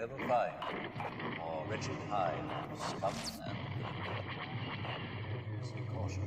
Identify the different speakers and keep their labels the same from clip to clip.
Speaker 1: Level 5. More wretched hive. Scum and please be cautious.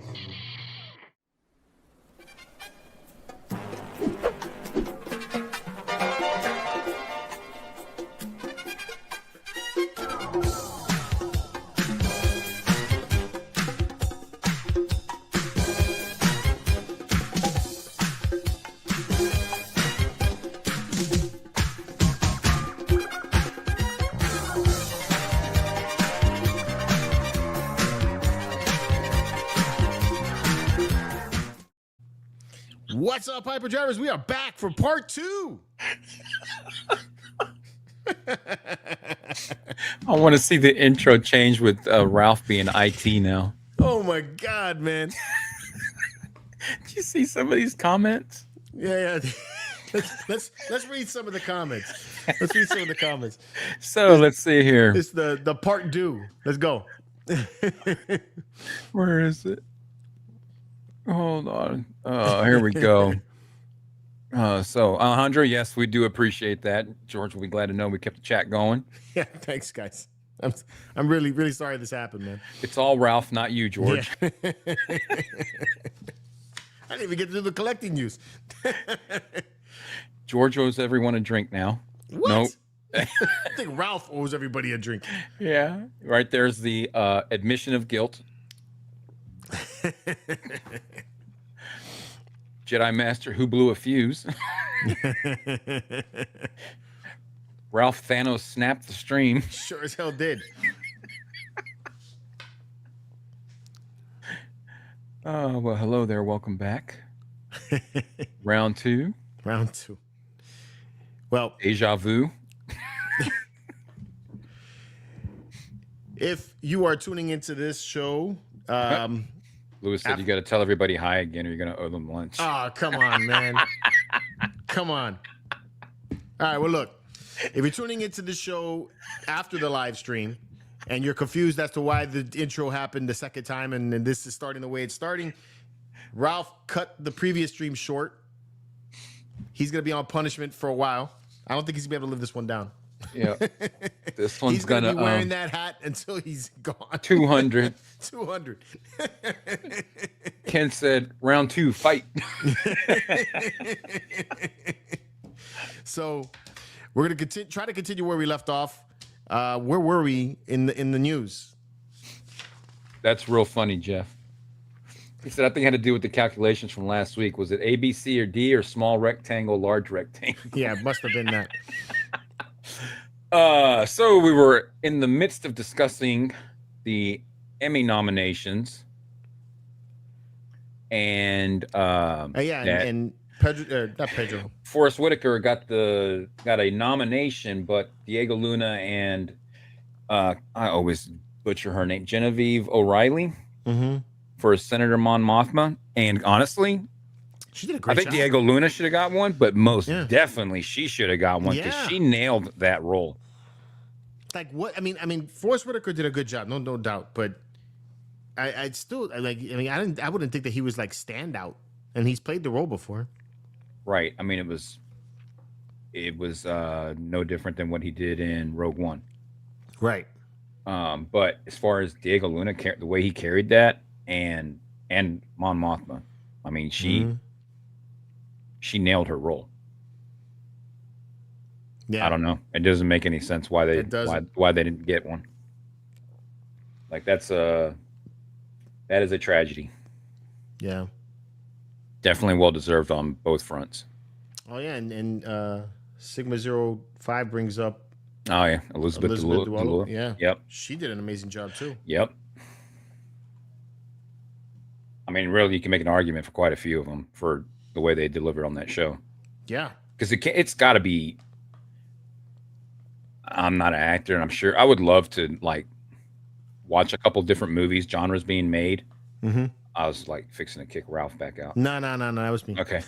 Speaker 2: What's up, Hyper Drivers? We are back for part 2.
Speaker 3: I want to see the intro change with Ralph being IT now.
Speaker 2: Oh my God, man.
Speaker 3: Did you see some of these comments?
Speaker 2: Yeah. Let's read some of the comments.
Speaker 3: So let's see here.
Speaker 2: It's the part 2. Let's go.
Speaker 3: Where is it? Hold on. Here we go. So Alejandro, yes, we do appreciate that. George will be glad to know we kept the chat going.
Speaker 2: Yeah, thanks, guys. I'm really sorry this happened, man.
Speaker 3: It's all Ralph, not you, George.
Speaker 2: Yeah. I didn't even get to do the collecting news.
Speaker 3: George owes everyone a drink now.
Speaker 2: What?
Speaker 3: Nope.
Speaker 2: I think Ralph owes everybody a drink.
Speaker 3: Yeah. Right there's the admission of guilt. Jedi Master who blew a fuse. Ralph Thanos snapped the stream.
Speaker 2: Sure as hell did.
Speaker 3: Oh, well, hello there. Welcome back. Round 2.
Speaker 2: Well,
Speaker 3: Deja vu.
Speaker 2: if you are tuning into this show,
Speaker 3: Lewis said you got to tell everybody hi again or you're going to owe them lunch.
Speaker 2: Oh, come on, man. Come on. All right, well, look. If you're tuning into the show after the live stream and you're confused as to why the intro happened the second time and this is starting the way it's starting, Ralph cut the previous stream short. He's going to be on punishment for a while. I don't think he's going to be able to live this one down.
Speaker 3: Yeah. This one's
Speaker 2: he's going to be wearing
Speaker 3: um,
Speaker 2: that hat until he's gone.
Speaker 3: 200.
Speaker 2: 200.
Speaker 3: Ken said, round 2, fight.
Speaker 2: So we're going to try to continue where we left off. Where were we in the news?
Speaker 3: That's real funny, Jeff. He said, I think it had to do with the calculations from last week. Was it A, B, C, or D, or small rectangle, large rectangle?
Speaker 2: Yeah, it must have been that.
Speaker 3: So we were in the midst of discussing the Emmy nominations, and
Speaker 2: and Pedro, not Pedro.
Speaker 3: Forrest Whitaker got a nomination, but Diego Luna and I always butcher her name, Genevieve O'Reilly, for Senator Mon Mothma. And honestly,
Speaker 2: she did a great
Speaker 3: I think
Speaker 2: job.
Speaker 3: Diego Luna should have got one, but most definitely she should have got one because she nailed that role.
Speaker 2: Like what? I mean, Forrest Whitaker did a good job, no doubt. But I wouldn't think that he was like standout, and he's played the role before.
Speaker 3: Right. I mean, it was no different than what he did in Rogue One.
Speaker 2: Right.
Speaker 3: But as far as Diego Luna, the way he carried that, and Mon Mothma, I mean, she nailed her role.
Speaker 2: Yeah.
Speaker 3: I don't know. It doesn't make any sense why they didn't get one. Like that is a tragedy.
Speaker 2: Yeah.
Speaker 3: Definitely well deserved on both fronts.
Speaker 2: Oh yeah, and Sigma 05 brings up
Speaker 3: Elizabeth Duolo.
Speaker 2: Yeah.
Speaker 3: Yep.
Speaker 2: She did an amazing job too.
Speaker 3: Yep. I mean, really, you can make an argument for quite a few of them for the way they delivered on that show.
Speaker 2: Yeah.
Speaker 3: Because it's got to be. I'm not an actor, and I'm sure I would love to like watch a couple different movies, genres being made.
Speaker 2: Mm-hmm.
Speaker 3: I was like fixing to kick Ralph back out.
Speaker 2: No, that was me.
Speaker 3: Okay.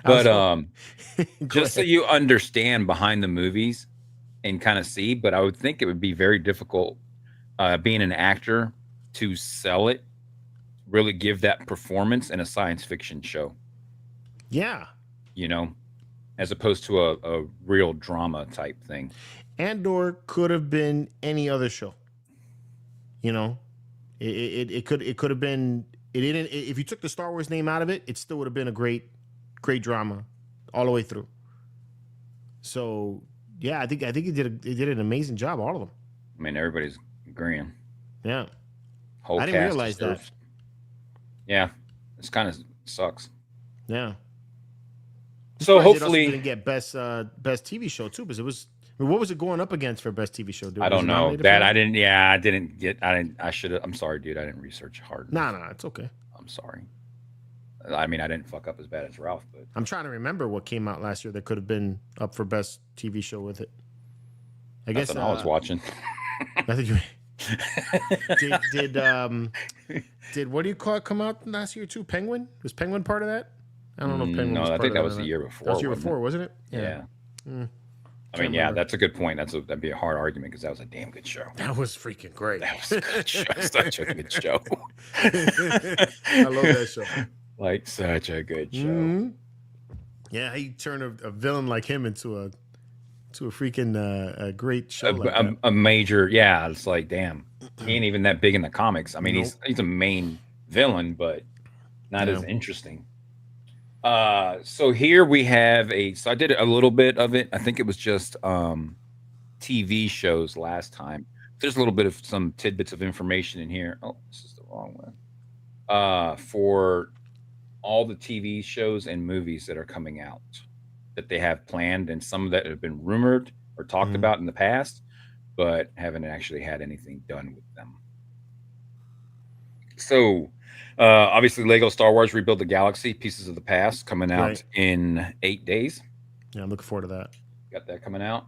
Speaker 3: But just so you understand behind the movies and kind of see, but I would think it would be very difficult being an actor to sell it, really give that performance in a science fiction show.
Speaker 2: Yeah.
Speaker 3: You know, as opposed to a real drama type thing.
Speaker 2: Andor could have been any other show. You know, it could have been. It didn't. If you took the Star Wars name out of it, it still would have been a great drama all the way through. So yeah, I think he did an amazing job. All of them.
Speaker 3: I mean, everybody's agreeing.
Speaker 2: Yeah,
Speaker 3: Whole
Speaker 2: I didn't
Speaker 3: cast
Speaker 2: realize that.
Speaker 3: deserves- Yeah, it's kind of sucks.
Speaker 2: Yeah.
Speaker 3: So
Speaker 2: Surprised it
Speaker 3: hopefully,
Speaker 2: also didn't get best TV show too, because it was. I mean, what was it going up against for best TV show?
Speaker 3: I don't know that. I didn't. Yeah, I didn't get. I didn't. I should have. I'm sorry, dude. I didn't research hard.
Speaker 2: No, it's okay.
Speaker 3: I'm sorry. I mean, I didn't fuck up as bad as Ralph, but
Speaker 2: I'm trying to remember what came out last year that could have been up for best TV show with it. I guess
Speaker 3: I was watching.
Speaker 2: I think you did what do you call it come out last year too? Penguin? Was Penguin part of that? I don't know if Penguin was
Speaker 3: No, I
Speaker 2: part
Speaker 3: think
Speaker 2: of
Speaker 3: that was the year before.
Speaker 2: That was the year before, wasn't it?
Speaker 3: Yeah.
Speaker 2: Mm.
Speaker 3: I mean, yeah, that's a good point. That'd be a hard argument because that was a damn good show.
Speaker 2: That was freaking great.
Speaker 3: That was a good show. Such a good show.
Speaker 2: I love that show.
Speaker 3: Like such a good show.
Speaker 2: Mm-hmm. Yeah, he turned a villain like him into a freaking a great show.
Speaker 3: A major, yeah. It's like, damn, he ain't even that big in the comics. I mean, he's a main villain, but not as interesting. So here we have so I did a little bit of it. I think it was just TV shows last time. There's a little bit of some tidbits of information in here. Oh, this is the wrong one. For all the TV shows and movies that are coming out that they have planned, and some that have been rumored or talked about in the past, but haven't actually had anything done with them. So obviously Lego Star Wars Rebuild the Galaxy, Pieces of the Past, coming out in 8 days.
Speaker 2: Yeah, I'm looking forward to that.
Speaker 3: Got that coming out.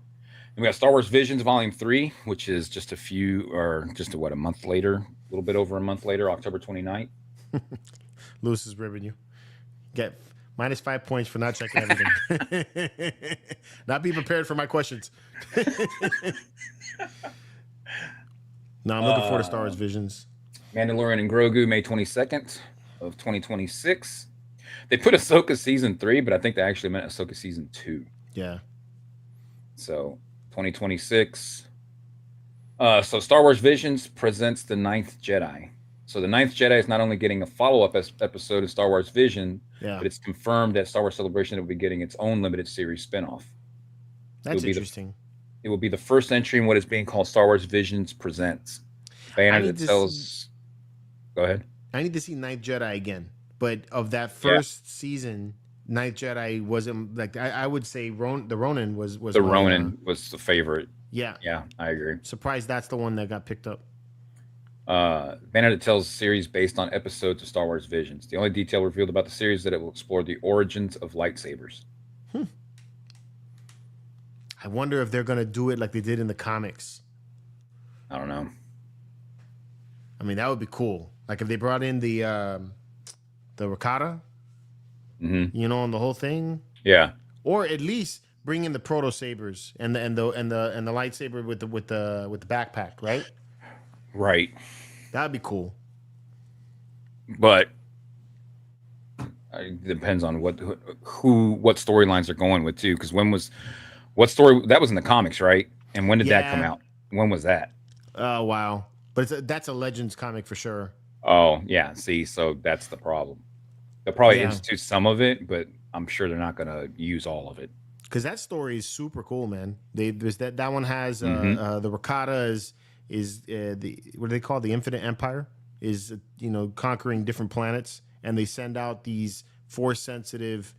Speaker 3: And we got Star Wars Visions Volume 3, which is just a month later, a little bit over a month later, October 29th.
Speaker 2: Lewis is ribbing you. Get -5 points for not checking everything. Not be prepared for my questions. No, I'm looking forward to Star Wars Visions.
Speaker 3: Mandalorian and Grogu, May 22nd of 2026. They put Ahsoka Season 3, but I think they actually meant Ahsoka Season 2.
Speaker 2: Yeah.
Speaker 3: So 2026. So Star Wars Visions presents The Ninth Jedi. So The Ninth Jedi is not only getting a follow-up episode of Star Wars Vision, but it's confirmed that Star Wars Celebration will be getting its own limited series spinoff.
Speaker 2: That's interesting.
Speaker 3: It will be the first entry in what is being called Star Wars Visions Presents. Banner that tells... Go ahead.
Speaker 2: I need to see Ninth Jedi again. But of that first season, Ninth Jedi wasn't... like I would say the Ronin was
Speaker 3: the Ronin was the favorite.
Speaker 2: Yeah.
Speaker 3: Yeah, I agree.
Speaker 2: Surprised that's the one that got picked up.
Speaker 3: Banner that tells series based on episodes of Star Wars Visions. The only detail revealed about the series is that it will explore the origins of lightsabers.
Speaker 2: I wonder if they're going to do it like they did in the comics.
Speaker 3: I don't know.
Speaker 2: I mean, that would be cool. Like if they brought in the Ricotta, you know, on the whole thing.
Speaker 3: Yeah.
Speaker 2: Or at least bring in the proto sabers and the lightsaber with the backpack, right?
Speaker 3: Right.
Speaker 2: That'd be cool.
Speaker 3: But it depends on what storylines they're going with too. Because what story that was in the comics, right? And when did that come out? When was that?
Speaker 2: Oh wow! But that's a Legends comic for sure.
Speaker 3: Oh yeah. See, so that's the problem. They'll probably institute some of it, but I'm sure they're not going to use all of it.
Speaker 2: Because that story is super cool, man. That one has the Ricotta is the what do they call it? The Infinite Empire is conquering different planets, and they send out these force sensitive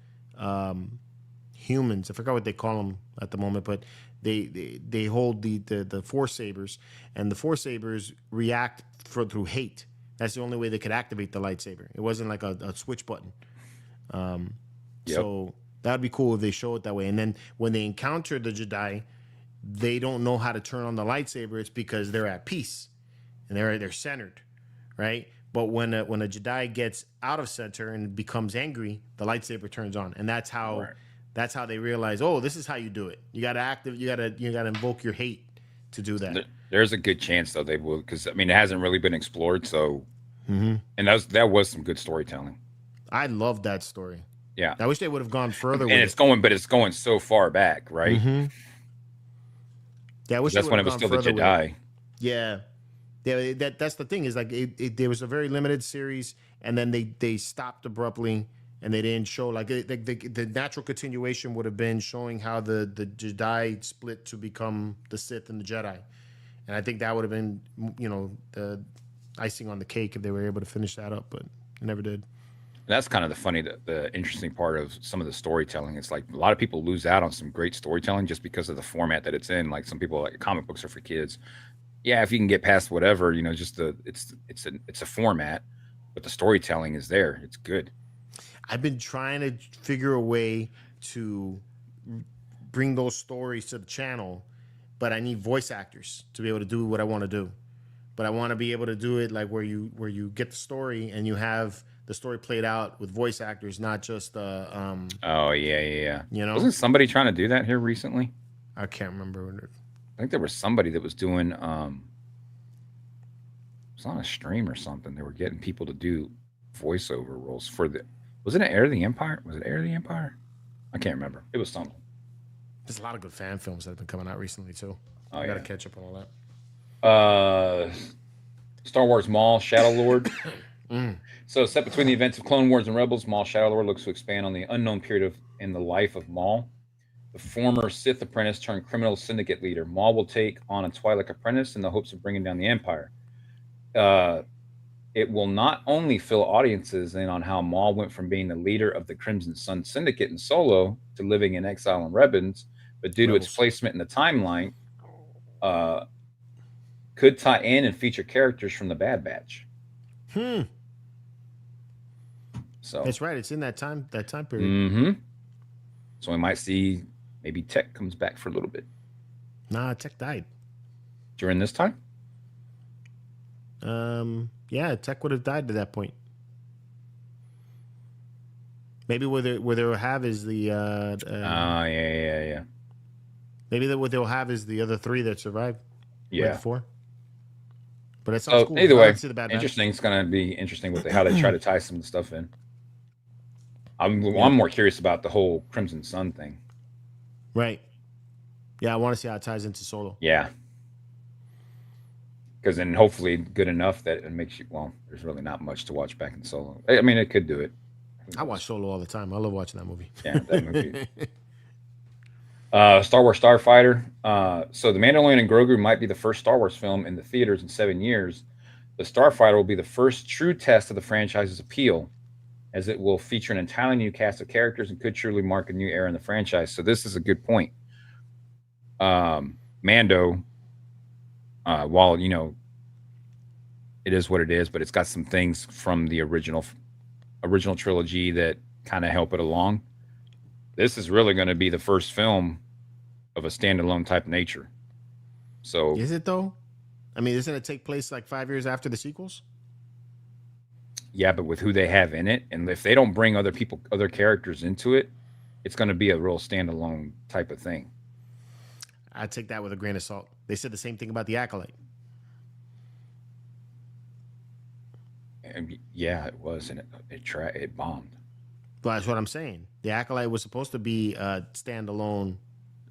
Speaker 2: humans. I forgot what they call them at the moment, but they hold the force sabers, and the force sabers react through hate. That's the only way they could activate the lightsaber. It wasn't like a switch button. So that'd be cool if they show it that way. And then when they encounter the Jedi, they don't know how to turn on the lightsaber. It's because they're at peace and they're centered, right? But when a Jedi gets out of center and becomes angry, the lightsaber turns on, and that's how they realize, oh, this is how you do it. You got to invoke your hate to do that.
Speaker 3: There's a good chance though they will, because I mean it hasn't really been explored. So, and that was some good storytelling.
Speaker 2: I love that story.
Speaker 3: Yeah.
Speaker 2: I wish they would have gone further.
Speaker 3: And it's going so far back, right?
Speaker 2: Mm-hmm. Yeah, I wish
Speaker 3: that's when it was still the Jedi.
Speaker 2: Yeah. Yeah, that's the thing is like there was a very limited series, and then they stopped abruptly, and they didn't show like the natural continuation would have been showing how the Jedi split to become the Sith and the Jedi, and I think that would have been the icing on the cake if they were able to finish that up, but they never did.
Speaker 3: That's kind of the interesting part of some of the storytelling. It's like a lot of people lose out on some great storytelling just because of the format that it's in. Like some people like comic books are for kids. Yeah, if you can get past whatever, just it's a format, but the storytelling is there. It's good.
Speaker 2: I've been trying to figure a way to bring those stories to the channel, but I need voice actors to be able to do what I want to do. But I want to be able to do it like where you get the story and you have the story played out with voice actors, not just
Speaker 3: oh yeah.
Speaker 2: Wasn't
Speaker 3: somebody trying to do that here recently?
Speaker 2: I can't remember.
Speaker 3: I think there was somebody that was doing it was on a stream or something. They were getting people to do voiceover roles for wasn't it Heir of the Empire? Was it Heir of the Empire? I can't remember. It was something.
Speaker 2: There's a lot of good fan films that have been coming out recently too. I gotta catch up on all
Speaker 3: that. Star Wars Maul, Shadow Lord. So set between the events of Clone Wars and Rebels, Maul Shadow Lord looks to expand on the unknown period in the life of Maul, the former Sith apprentice turned criminal syndicate leader. Maul will take on a Twi'lek apprentice in the hopes of bringing down the Empire. It will not only fill audiences in on how Maul went from being the leader of the Crimson Sun Syndicate in Solo to living in exile in Rebels, but due to its placement in the timeline, could tie in and feature characters from the Bad Batch. So
Speaker 2: that's right. It's in that time period.
Speaker 3: Mm-hmm. So we might see maybe Tech comes back for a little bit.
Speaker 2: Nah, Tech died
Speaker 3: during this time.
Speaker 2: Yeah, Tech would have died to that point. Maybe what they'll have is the
Speaker 3: yeah.
Speaker 2: Maybe what they'll have is the other three that survived.
Speaker 3: Yeah,
Speaker 2: before. But that sounds cool.
Speaker 3: Either way, interesting. It's going to be interesting with how they try to tie some stuff in. I'm more curious about the whole Crimson Sun thing.
Speaker 2: Right. Yeah, I want to see how it ties into Solo.
Speaker 3: Yeah. Because then hopefully good enough that it makes you, there's really not much to watch back in Solo. I mean, it could do it.
Speaker 2: I watch Solo all the time. I love watching that movie.
Speaker 3: Yeah, that movie. Star Wars Starfighter. So The Mandalorian and Grogu might be the first Star Wars film in the theaters in 7 years. The Starfighter will be the first true test of the franchise's appeal, as it will feature an entirely new cast of characters and could truly mark a new era in the franchise. So this is a good point. Mando, while it is what it is, but it's got some things from the original trilogy that kind of help it along. This is really going to be the first film of a standalone type nature. So
Speaker 2: is it though? I mean, doesn't it take place like 5 years after the sequels?
Speaker 3: Yeah, but with who they have in it, and if they don't bring other characters into it, it's going to be a real standalone type of thing.
Speaker 2: I take that with a grain of salt. They said the same thing about The Acolyte.
Speaker 3: And yeah, it was, and it bombed.
Speaker 2: But that's what I'm saying. The Acolyte was supposed to be standalone,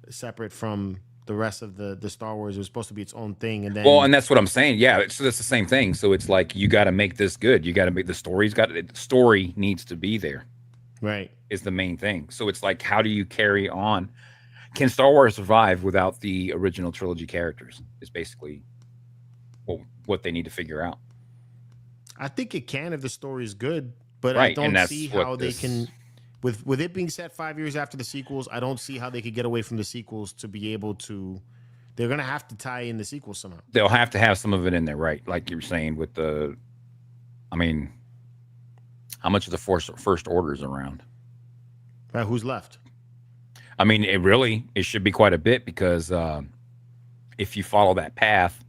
Speaker 2: separate from the rest of the Star Wars. It was supposed to be its own thing, and then
Speaker 3: and that's what I'm saying. Yeah, so that's the same thing. So it's like you got to make this good. You got to make the story needs to be there.
Speaker 2: Right,
Speaker 3: is the main thing. So it's like, how do you carry on? Can Star Wars survive without the original trilogy characters? Is basically what they need to figure out.
Speaker 2: I think it can if the story is good, but
Speaker 3: right.
Speaker 2: I don't see how they can. With it being set 5 years after the sequels, I don't see how they could get away from the sequels to be able to. They're going to have to tie in the sequels somehow.
Speaker 3: They'll have to have some of it in there, right? Like you were saying with the. I mean, how much of the First Order is around?
Speaker 2: Who's left?
Speaker 3: I mean, it should be quite a bit because if you follow that path,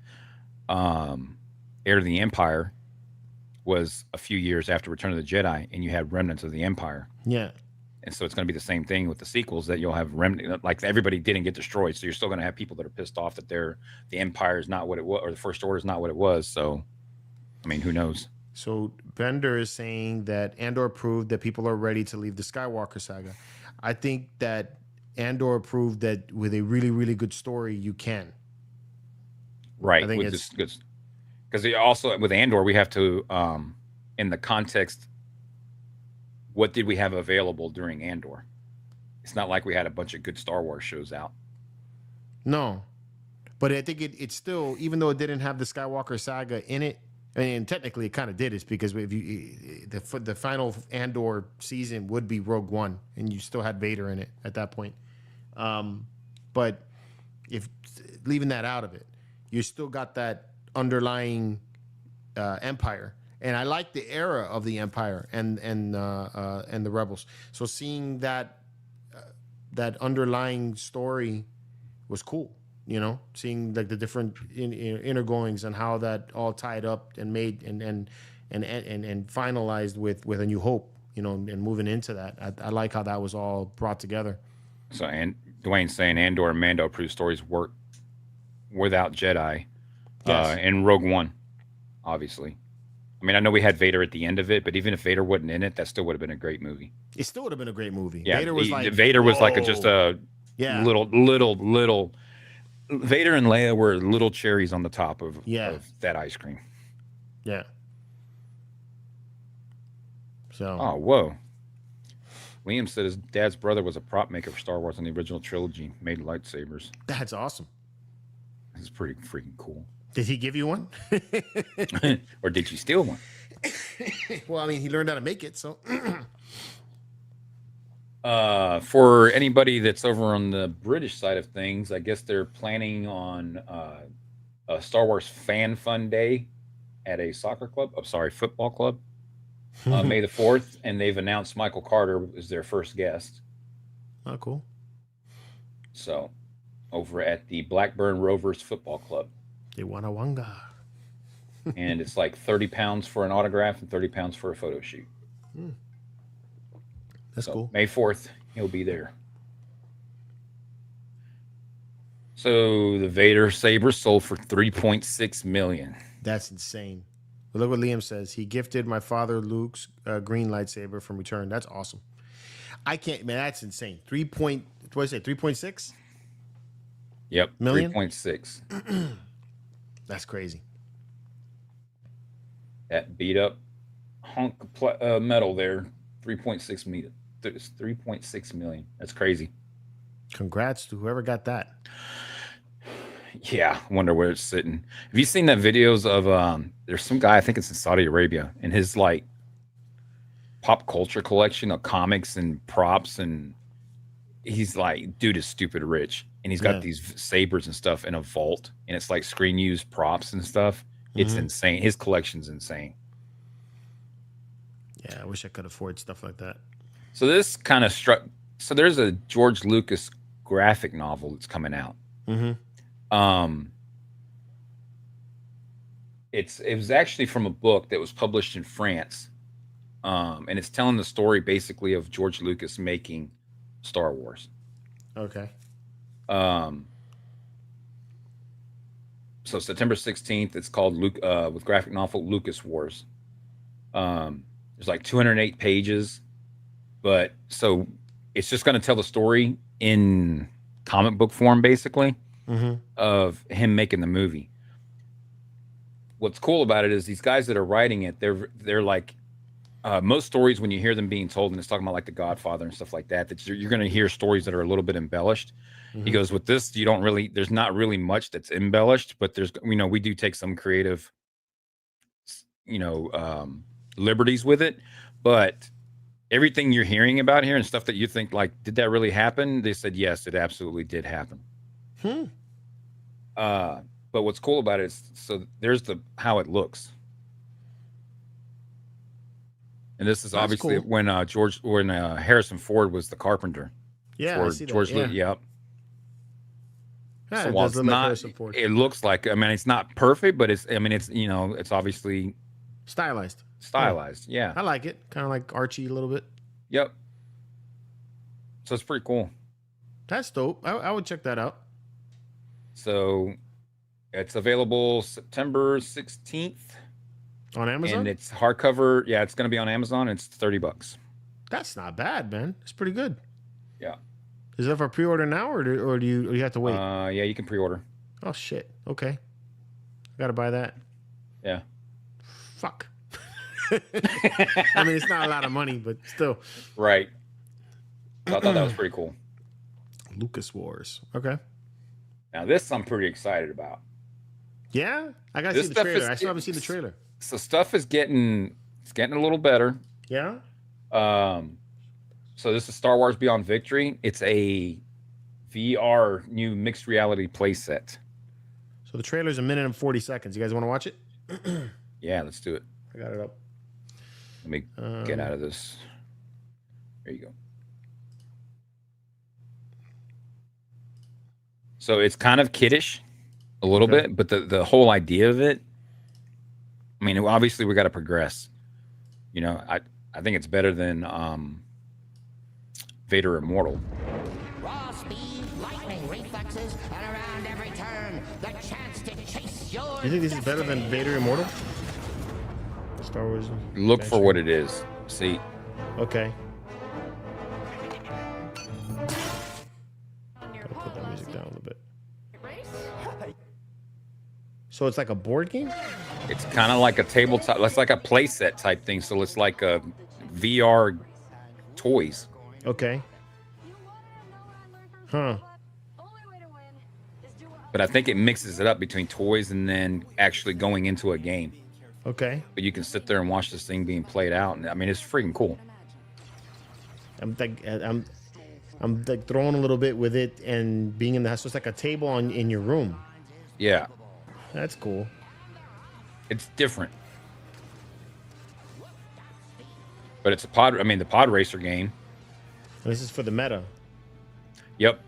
Speaker 3: Heir to the Empire was a few years after Return of the Jedi, and you had remnants of the Empire.
Speaker 2: Yeah.
Speaker 3: And so it's going to be the same thing with the sequels, that you'll have remnant, like everybody didn't get destroyed. So you're still going to have people that are pissed off that the Empire is not what it was, or the First Order is not what it was. So, I mean, who knows?
Speaker 2: So Bender is saying that Andor proved that people are ready to leave the Skywalker saga. I think that Andor proved that with a really, really good story, you can.
Speaker 3: Right.
Speaker 2: I think
Speaker 3: With
Speaker 2: it's
Speaker 3: this good, because also with Andor, we have to, in the context, what did we have available during Andor? It's not like we had a bunch of good Star Wars shows out.
Speaker 2: no, but I think it's still, even though it didn't have the Skywalker saga in it, and technically it kind of did. It's because if you the final Andor season would be Rogue One, and you still had Vader in it at that point. But if leaving that out of it, you still got that underlying Empire, and I like the era of the Empire and the Rebels. So seeing that that underlying story was cool. You know, seeing like the different inner goings and how that all tied up and made and finalized with A New Hope. You know, and moving into that, I like how that was all brought together.
Speaker 3: So, and Dwayne's saying Andor and Mando approved stories work without Jedi,
Speaker 2: Yes.
Speaker 3: and Rogue One, obviously. I mean, I know we had Vader at the end of it, but even if Vader wasn't in it, that still would have been a great movie.
Speaker 2: It still would have been a great movie.
Speaker 3: Yeah,
Speaker 2: Vader was like
Speaker 3: just a
Speaker 2: yeah.
Speaker 3: little. Vader and Leia were little cherries on the top of that ice cream.
Speaker 2: Yeah. So.
Speaker 3: Oh, whoa. Liam said his dad's brother was a prop maker for Star Wars on the original trilogy, made lightsabers.
Speaker 2: That's awesome.
Speaker 3: This is pretty freaking cool.
Speaker 2: Did he give you one?
Speaker 3: Or did you steal one?
Speaker 2: Well, I mean, he learned how to make it, so.
Speaker 3: For anybody that's over on the British side of things, I guess they're planning on a Star Wars Fan Fun Day at a football club, May the 4th, and they've announced Michael Carter is their first guest.
Speaker 2: Oh, cool.
Speaker 3: So, over at the Blackburn Rovers Football Club.
Speaker 2: They wanga.
Speaker 3: And it's like 30 pounds for an autograph and 30 pounds for a photo shoot.
Speaker 2: That's cool.
Speaker 3: May 4th, he'll be there. So the Vader saber sold for $3.6 million.
Speaker 2: That's insane. But look what Liam says. He gifted my father Luke's green lightsaber from Return. That's awesome. I can't, man. That's insane. 3.6?
Speaker 3: Yep,
Speaker 2: million?
Speaker 3: 3.6.
Speaker 2: That's crazy.
Speaker 3: That beat up hunk of metal there, 3.6 million. It's 3.6 million. That's crazy.
Speaker 2: Congrats to whoever got that.
Speaker 3: Yeah, I wonder where it's sitting. Have you seen that videos of there's some guy, I think it's in Saudi Arabia, and his like pop culture collection of comics and props, and he's like, dude is stupid rich, and he's got these sabers and stuff in a vault, and it's like screen used props and stuff. It's insane. His collection's insane.
Speaker 2: Yeah, I wish I could afford stuff like that.
Speaker 3: So this kind of struck. So there's a George Lucas graphic novel that's coming out. It was actually from a book that was published in France, and it's telling the story basically of George Lucas making Star Wars.
Speaker 2: Okay.
Speaker 3: So September 16th, it's called with graphic novel Lucas Wars. There's like 208 pages, but so it's just going to tell the story in comic book form, basically, of him making the movie. What's cool about it is these guys that are writing it, they're like most stories when you hear them being told, and it's talking about like The Godfather and stuff like that, that you're going to hear stories that are a little bit embellished. He goes, with this, there's not really much that's embellished, but there's, we do take some creative, liberties with it, but everything you're hearing about here and stuff that you think like, did that really happen? They said, yes, it absolutely did happen. But what's cool about it is, so there's how it looks. And this is that's obviously cool. When Harrison Ford was the carpenter.
Speaker 2: Yeah, I see that. George
Speaker 3: Yep.
Speaker 2: Yeah,
Speaker 3: so
Speaker 2: it does look like Harrison Ford.
Speaker 3: It looks like, it's not perfect, but it's it's obviously
Speaker 2: stylized.
Speaker 3: Yeah.
Speaker 2: I like it. Kind of like Archie a little bit.
Speaker 3: Yep. So it's pretty cool.
Speaker 2: That's dope. I would check that out.
Speaker 3: So it's available September 16th.
Speaker 2: On Amazon?
Speaker 3: And it's hardcover. Yeah, it's going to be on Amazon. And it's $30.
Speaker 2: That's not bad, man. It's pretty good.
Speaker 3: Yeah.
Speaker 2: Is that for pre-order now, or do you have to wait?
Speaker 3: Yeah, you can pre-order.
Speaker 2: Oh shit. Okay. Got to buy that.
Speaker 3: Yeah.
Speaker 2: Fuck. I mean, it's not a lot of money, but still.
Speaker 3: Right. So I thought that was pretty cool.
Speaker 2: Lucas Wars. Okay.
Speaker 3: Now this I'm pretty excited about.
Speaker 2: Yeah, I gotta see the trailer. I still haven't seen the trailer.
Speaker 3: So stuff is getting a little better.
Speaker 2: Yeah.
Speaker 3: So this is Star Wars Beyond Victory. It's a VR new mixed reality playset.
Speaker 2: So the trailer's 1 minute and 40 seconds. You guys want to watch it?
Speaker 3: Yeah, let's do it.
Speaker 2: I got it up.
Speaker 3: Let me get out of this. There you go. So it's kind of kiddish a little bit, but the whole idea of it, I mean, obviously we got to progress. You know, I think it's better than Vader Immortal.
Speaker 4: Raw speed, lightning reflexes, and around every turn, the chance to chase your...
Speaker 2: You think this is better than Vader Immortal? Star Wars.
Speaker 3: Look for what it is. See.
Speaker 2: Okay. Gotta put that music down a little bit. So it's like a board game?
Speaker 3: It's kind of like a tabletop. It's like a playset type thing. So it's like a VR toys.
Speaker 2: Okay. Huh.
Speaker 3: But I think it mixes it up between toys and then actually going into a game.
Speaker 2: Okay.
Speaker 3: But you can sit there and watch this thing being played out. And I mean, it's freaking cool.
Speaker 2: I'm like throwing a little bit with it and being in the house. So it's like a table in your room.
Speaker 3: Yeah.
Speaker 2: That's cool.
Speaker 3: It's different. But it's the pod racer game.
Speaker 2: This is for the meta.
Speaker 3: Yep.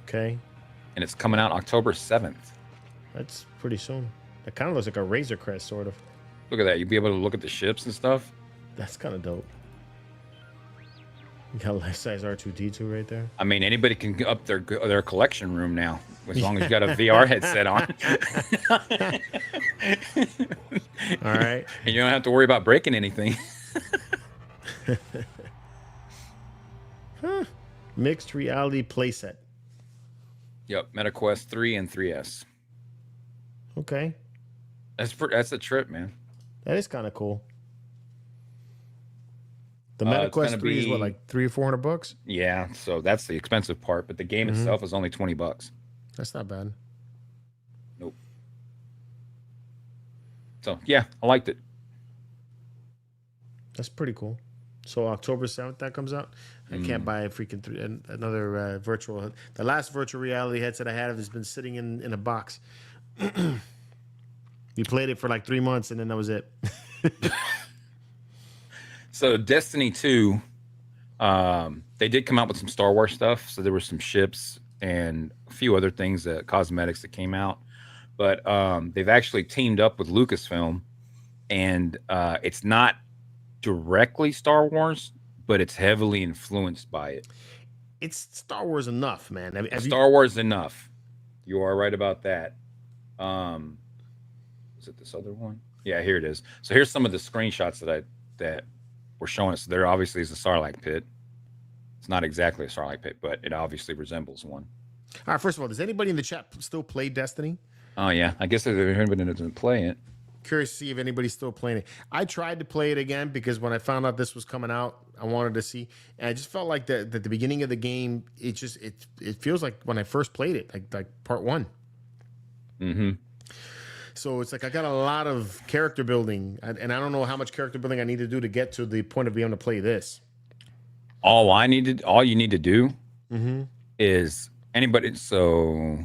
Speaker 2: Okay.
Speaker 3: And it's coming out October 7th.
Speaker 2: That's pretty soon. It kind of looks like a Razor Crest, sort of.
Speaker 3: Look at that. You'll be able to look at the ships and stuff.
Speaker 2: That's kind of dope. You got life-size R2-D2 right there.
Speaker 3: I mean, anybody can up their collection room now, as long as you got a VR headset on.
Speaker 2: All right.
Speaker 3: And you don't have to worry about breaking anything.
Speaker 2: Huh. Mixed reality playset.
Speaker 3: Yep, MetaQuest 3 and 3S.
Speaker 2: Okay.
Speaker 3: That's a trip, man.
Speaker 2: That is kind of cool. The MetaQuest 3 is what, like $300 or $400?
Speaker 3: Yeah, so that's the expensive part, but the game itself is only $20.
Speaker 2: That's not bad.
Speaker 3: Nope. So yeah, I liked it.
Speaker 2: That's pretty cool. So October 7th that comes out. I can't buy a freaking another virtual. The last virtual reality headset I had has been sitting in a box. We played it for like 3 months and then that was it.
Speaker 3: So Destiny 2, they did come out with some Star Wars stuff. So there were some ships and a few other things, cosmetics that came out. But they've actually teamed up with Lucasfilm, and it's not directly Star Wars, but it's heavily influenced by it.
Speaker 2: It's Star Wars enough, man.
Speaker 3: Star Wars enough. You are right about that. Is it this other one? Yeah, here it is. So here's some of the screenshots that were showing us. There obviously is a Sarlacc pit. It's not exactly a Sarlacc pit, but it obviously resembles one.
Speaker 2: All right, first of all, does anybody in the chat still play Destiny?
Speaker 3: Oh, yeah. I guess if anybody doesn't play it.
Speaker 2: Curious to see if anybody's still playing it. I tried to play it again because when I found out this was coming out, I wanted to see. And I just felt like that the beginning of the game, it feels like when I first played it, like part one.
Speaker 3: Mm-hmm.
Speaker 2: So it's like I got a lot of character building, and I don't know how much character building I need to do to get to the point of being able to play this.
Speaker 3: All you need to do is anybody. So,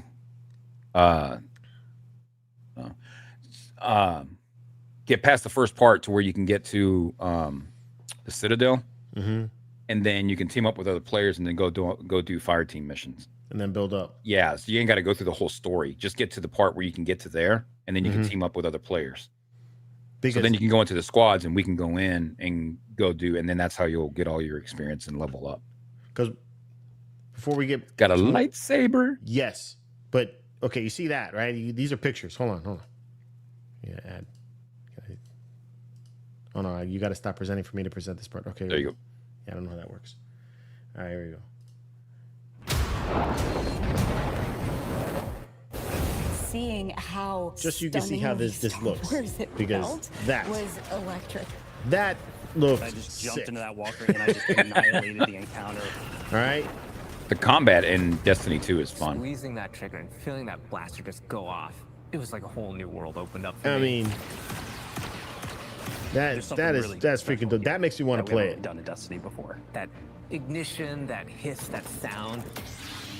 Speaker 3: get past the first part to where you can get to the Citadel, and then you can team up with other players, and then go do fire team missions,
Speaker 2: and then build up.
Speaker 3: Yeah, so you ain't got to go through the whole story. Just get to the part where you can get to there, and then you can team up with other players. Because so then you can go into the squads, and we can go in and go do, and then that's how you'll get all your experience and level up.
Speaker 2: Because before we got
Speaker 3: a lightsaber.
Speaker 2: Yes, but okay, you see that, right? These are pictures. Hold on. Yeah, add. Oh no, you got to stop presenting for me to present this part. Okay,
Speaker 3: There you go.
Speaker 2: Yeah, I don't know how that works. All right, here we go.
Speaker 5: Seeing how
Speaker 2: Just so you can see how this looks, because
Speaker 5: felt
Speaker 2: that
Speaker 5: was electric.
Speaker 2: that looks
Speaker 1: I just jumped
Speaker 2: sick.
Speaker 1: into that walker and I just annihilated the encounter.
Speaker 2: All right,
Speaker 3: The combat in Destiny 2 is fun.
Speaker 6: Squeezing that trigger and feeling that blaster just go off. It was like a whole new world opened up for
Speaker 2: I
Speaker 6: me.
Speaker 2: mean,
Speaker 1: There's something
Speaker 2: that's
Speaker 1: really
Speaker 2: freaking
Speaker 1: special
Speaker 2: dope.
Speaker 1: here
Speaker 2: That makes me want
Speaker 1: that
Speaker 2: to
Speaker 1: we
Speaker 2: play
Speaker 1: haven't
Speaker 2: it.
Speaker 1: done in Destiny before.
Speaker 6: That ignition, that hiss, that sound.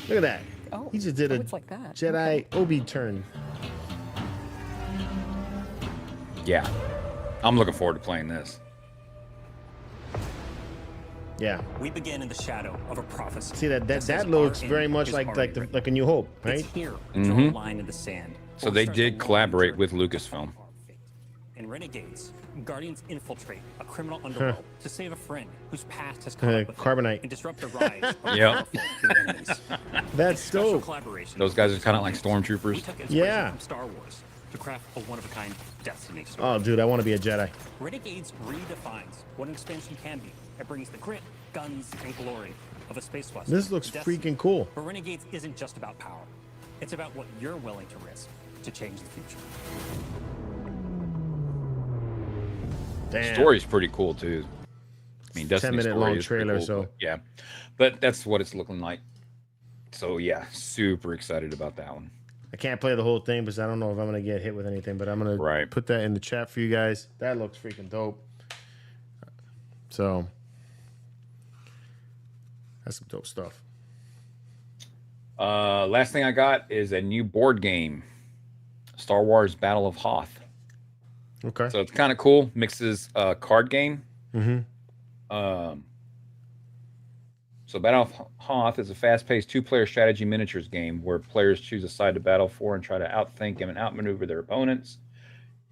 Speaker 2: Look at that.
Speaker 5: Oh,
Speaker 2: He just did a
Speaker 5: it's like that.
Speaker 2: Jedi Obi turn.
Speaker 3: Yeah. I'm looking forward to playing this.
Speaker 2: Yeah.
Speaker 1: We begin in the shadow of a prophecy.
Speaker 2: See that
Speaker 1: says
Speaker 2: looks
Speaker 1: our
Speaker 2: very
Speaker 1: end
Speaker 2: much
Speaker 1: is
Speaker 2: like
Speaker 1: already written.
Speaker 2: like a New Hope, right?
Speaker 1: It's here. Draw a line in the sand.
Speaker 3: So
Speaker 1: Or
Speaker 3: they
Speaker 1: start
Speaker 3: did
Speaker 1: a long
Speaker 3: collaborate
Speaker 1: journey
Speaker 3: with
Speaker 1: of
Speaker 3: Lucasfilm.
Speaker 1: our fate. In Renegades, Guardians infiltrate a criminal underworld to save a friend whose past has caught up with them
Speaker 2: Carbonite.
Speaker 1: and disrupt the rise of
Speaker 3: Yep.
Speaker 1: powerful new enemies.
Speaker 2: That's
Speaker 1: Special
Speaker 2: dope.
Speaker 1: collaboration.
Speaker 3: Those guys are kind of like
Speaker 1: We
Speaker 3: stormtroopers.
Speaker 1: took inspiration
Speaker 2: Yeah.
Speaker 1: from Star Wars to craft a one-of-a-kind Destiny story.
Speaker 2: Oh, dude, I want to be a Jedi.
Speaker 1: Renegades redefines what an expansion can be. It brings the grit, guns, and glory of a space western.
Speaker 2: This looks
Speaker 1: Destiny.
Speaker 2: freaking cool.
Speaker 1: But Renegades isn't just about power. It's about what you're willing to risk to change the future.
Speaker 2: Damn.
Speaker 3: Story's pretty cool too. I mean, Destiny
Speaker 2: 10-minute
Speaker 3: story
Speaker 2: long
Speaker 3: is pretty
Speaker 2: trailer,
Speaker 3: cool,
Speaker 2: so-
Speaker 3: but yeah, but that's what it's looking like. So yeah, super excited about that one.
Speaker 2: I can't play the whole thing because I don't know if I'm gonna get hit with anything, but I'm gonna
Speaker 3: Right.
Speaker 2: put that in the chat for you guys. That looks freaking dope. So that's some dope stuff.
Speaker 3: Last thing I got is a new board game, Star Wars Battle of Hoth.
Speaker 2: Okay.
Speaker 3: So it's kind of cool. Mixes card game.
Speaker 2: Mm-hmm.
Speaker 3: So Battle of Hoth is a fast-paced two-player strategy miniatures game where players choose a side to battle for and try to outthink and outmaneuver their opponents.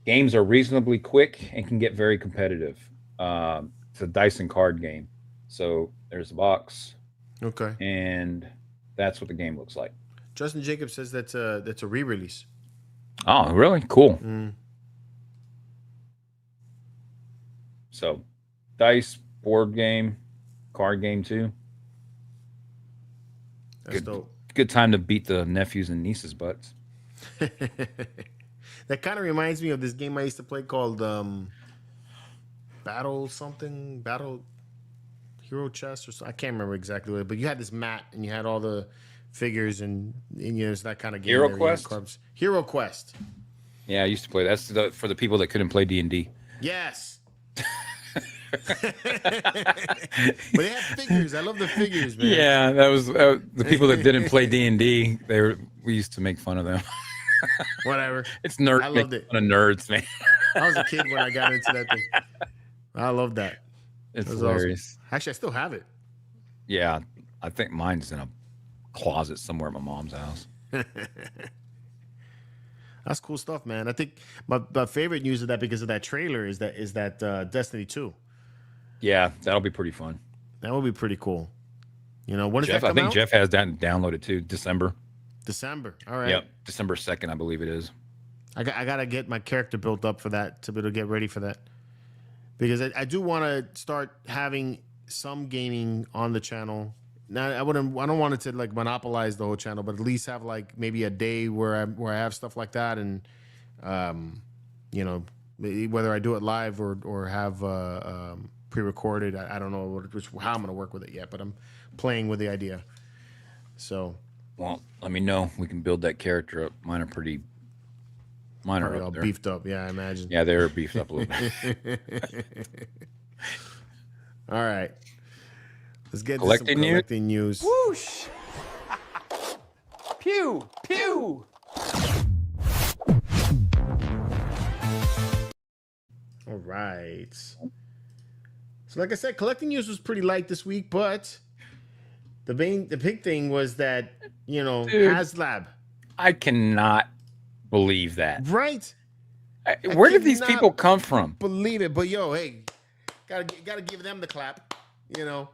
Speaker 3: Games are reasonably quick and can get very competitive. It's a dice and card game. So there's the box,
Speaker 2: Okay.
Speaker 3: and that's what the game looks like.
Speaker 2: Justin Jacobs says that's a re-release.
Speaker 3: Oh, really? Cool.
Speaker 2: Mm.
Speaker 3: So, dice, board game, card game too.
Speaker 2: That's
Speaker 3: Good.
Speaker 2: dope.
Speaker 3: Good time to beat the nephews and nieces' butts.
Speaker 2: That kind of reminds me of this game I used to play called Battle something, Battle Hero Chess or something. I can't remember exactly what, but you had this mat and you had all the figures and you know, it's that kind of game.
Speaker 3: Hero
Speaker 2: there, you had
Speaker 3: Quest?
Speaker 2: cards. Hero Quest.
Speaker 3: Yeah, I used to play. That's for the people that couldn't play D&D.
Speaker 2: Yes. But they had figures. I love the figures, man.
Speaker 3: Yeah, that was the people that didn't play D&D. We used to make fun of them.
Speaker 2: Whatever.
Speaker 3: It's nerd.
Speaker 2: I loved it.
Speaker 3: Fun of nerds, man.
Speaker 2: I was a kid when I got into that thing. I love that.
Speaker 3: It's
Speaker 2: That was
Speaker 3: hilarious.
Speaker 2: awesome. Actually, I still have it.
Speaker 3: Yeah, I think mine's in a closet somewhere at my mom's house.
Speaker 2: That's cool stuff, man. I think my favorite news of that because of that trailer is that Destiny 2.
Speaker 3: Yeah, that'll be pretty fun.
Speaker 2: That would be pretty cool. You know, when does
Speaker 3: Jeff,
Speaker 2: that
Speaker 3: I
Speaker 2: come
Speaker 3: think
Speaker 2: out?
Speaker 3: Jeff has that downloaded too. December.
Speaker 2: December. All right.
Speaker 3: Yep, December 2nd, I believe it is.
Speaker 2: I gotta get my character built up for that to be able to get ready for that. Because I do want to start having some gaming on the channel. Now I don't want it to like monopolize the whole channel, but at least have like maybe a day where I have stuff like that, and you know, whether I do it live or have pre-recorded. I don't know how I'm gonna work with it yet, but I'm playing with the idea. So
Speaker 3: Well, let me know. We can build that character up. Mine are pretty. Mine are
Speaker 2: probably
Speaker 3: up
Speaker 2: all
Speaker 3: there.
Speaker 2: beefed up. Yeah, I imagine.
Speaker 3: Yeah, they're beefed up a little bit.
Speaker 2: All right. Let's get to
Speaker 3: Collecting
Speaker 2: some
Speaker 3: news?
Speaker 2: collecting news.
Speaker 6: Whoosh! Pew! Pew!
Speaker 2: All right. So, like I said, collecting news was pretty light this week, but the big thing was that, you know,
Speaker 3: Dude.
Speaker 2: Haslab.
Speaker 3: I cannot believe that.
Speaker 2: Right?
Speaker 3: Where did these
Speaker 2: cannot
Speaker 3: people come from?
Speaker 2: Believe it. But yo, hey, gotta give them the clap. You know,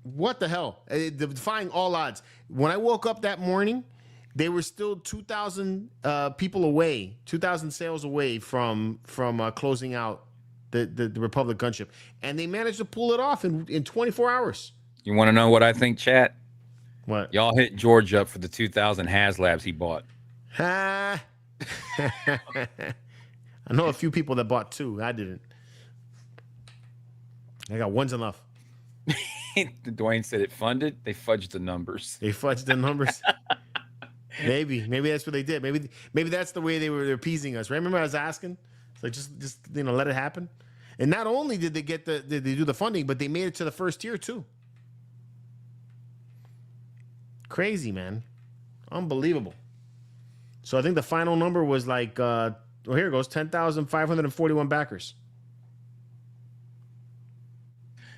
Speaker 2: what the hell? Defying all odds. When I woke up that morning, they were still 2,000 people away, 2,000 sales away from closing out the Republic Gunship, and they managed to pull it off in 24 hours.
Speaker 3: You want to know what I think, chat?
Speaker 2: What?
Speaker 3: Y'all hit George up for the 2,000 Haslabs he bought.
Speaker 2: Ha! I know a few people that bought 2. I didn't. I got one's enough.
Speaker 3: Dwayne said it funded. They fudged the numbers.
Speaker 2: They fudged the numbers. Maybe that's what they did. Maybe that's the way they're appeasing us. Right? Remember I was asking? It's like just let it happen. And not only did they did they do the funding, but they made it to the first tier too. Crazy, man. Unbelievable. So I think the final number was like here it goes, 10,541 backers.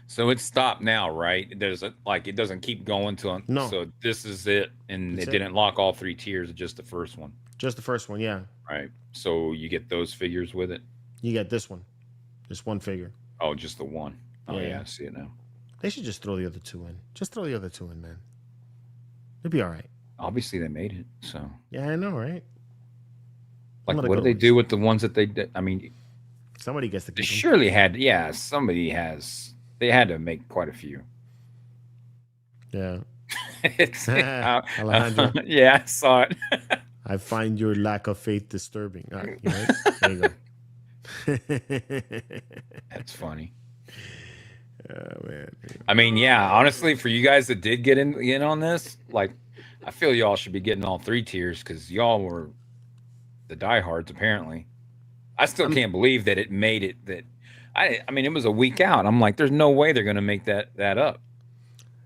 Speaker 3: So it's stopped now, right? There's it doesn't keep going to
Speaker 2: No.
Speaker 3: So this is it, and
Speaker 2: That's
Speaker 3: it
Speaker 2: it.
Speaker 3: didn't lock all 3 tiers, just the first one.
Speaker 2: Just the first one, yeah.
Speaker 3: Right. So you get those figures with it.
Speaker 2: You get this one. Just one figure.
Speaker 3: Oh, just the one. Oh
Speaker 2: Yeah.
Speaker 3: yeah, I see it now.
Speaker 2: They should just throw the other 2 in. Just throw the other 2 in, man. It'd be all right.
Speaker 3: Obviously they made it. So
Speaker 2: Yeah, I know, right?
Speaker 3: like,
Speaker 2: Some of the
Speaker 3: what do they
Speaker 2: goalies.
Speaker 3: do with the ones that they did? I mean,
Speaker 2: Somebody gets to
Speaker 3: they
Speaker 2: keep them.
Speaker 3: surely had. Yeah, somebody has. They had to make quite a few.
Speaker 2: Yeah.
Speaker 3: It's,
Speaker 2: Alejandro.
Speaker 3: yeah, I saw it.
Speaker 2: I find your lack of faith disturbing. All right, you right? There you go.
Speaker 3: That's funny.
Speaker 2: Oh, man.
Speaker 3: I mean, yeah, honestly, for you guys that did get in on this, like, I feel y'all should be getting all 3 tiers because y'all were the diehards, apparently. I still can't believe that it made it. That I mean, it was a week out. I'm like, there's no way they're gonna make that up.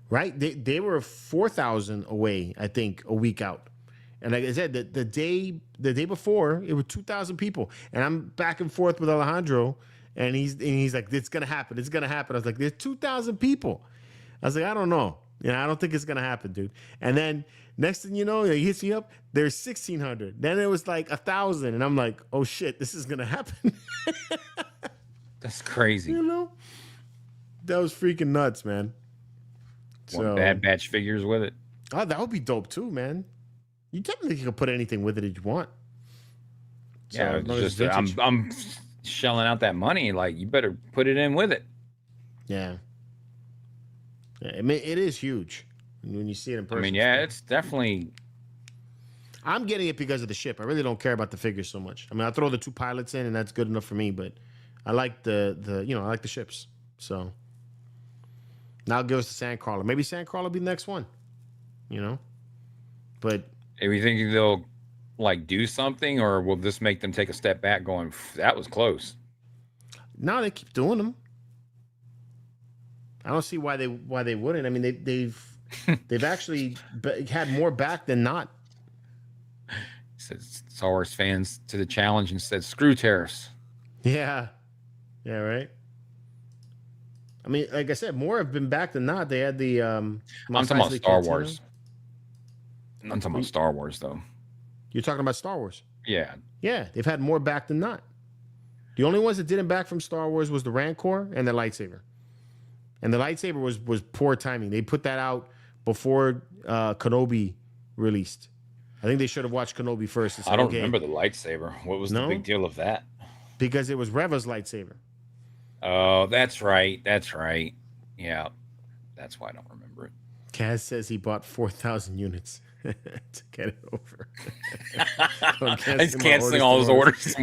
Speaker 2: Right? They were 4,000 away, I think, a week out. And like I said, the day before, it was 2,000 people. And I'm back and forth with Alejandro, and he's like, it's gonna happen. It's gonna happen. I was like, there's 2,000 people. I was like, I don't know. I don't think it's gonna happen, dude. And then next thing you know, he hits me up. There's 1,600. Then it was like 1,000, and I'm like, oh shit, this is gonna happen.
Speaker 3: That's crazy.
Speaker 2: That was freaking nuts, man.
Speaker 3: Want Bad Batch figures with it.
Speaker 2: Oh, that would be dope too, man. You definitely can put anything with it that you want.
Speaker 3: Yeah,
Speaker 2: no,
Speaker 3: it's
Speaker 2: it's
Speaker 3: just
Speaker 2: vintage.
Speaker 3: I'm shelling out that money. Like, you better put it in with it.
Speaker 2: Yeah. I mean, it is huge when you see it in person.
Speaker 3: I mean, yeah, it's definitely.
Speaker 2: I'm getting it because of the ship. I really don't care about the figures so much. I mean, I throw the 2 pilots in, and that's good enough for me. But I like the I like the ships. So now give us the Sandcrawler. Maybe Sandcrawler will be the next one. But
Speaker 3: Are you thinking they'll like do something, or will this make them take a step back? Going, that was close.
Speaker 2: no, they keep doing them. I don't see why they wouldn't. I mean, they've actually had more back than not.
Speaker 3: Said Star Wars fans to the challenge and said, "Screw tariffs."
Speaker 2: Yeah, right. I mean, like I said, more have been back than not. They had the
Speaker 3: I'm talking about
Speaker 2: Eisley
Speaker 3: Star
Speaker 2: Cantina.
Speaker 3: Wars. I'm talking about Star Wars, though.
Speaker 2: You're talking about Star Wars.
Speaker 3: Yeah,
Speaker 2: Yeah, they've had more back than not. The only ones that didn't back from Star Wars was the Rancor and the lightsaber. And the lightsaber was poor timing. They put that out before Kenobi released. I think they should have watched Kenobi first. And said,
Speaker 3: I don't
Speaker 2: okay,
Speaker 3: remember the lightsaber. What was the
Speaker 2: No?
Speaker 3: big deal of that?
Speaker 2: because it was Reva's lightsaber.
Speaker 3: Oh, that's right. That's right. Yeah, that's why I don't remember it.
Speaker 2: Kaz says he bought 4,000 units to get it over.
Speaker 3: He's canceling all his orders.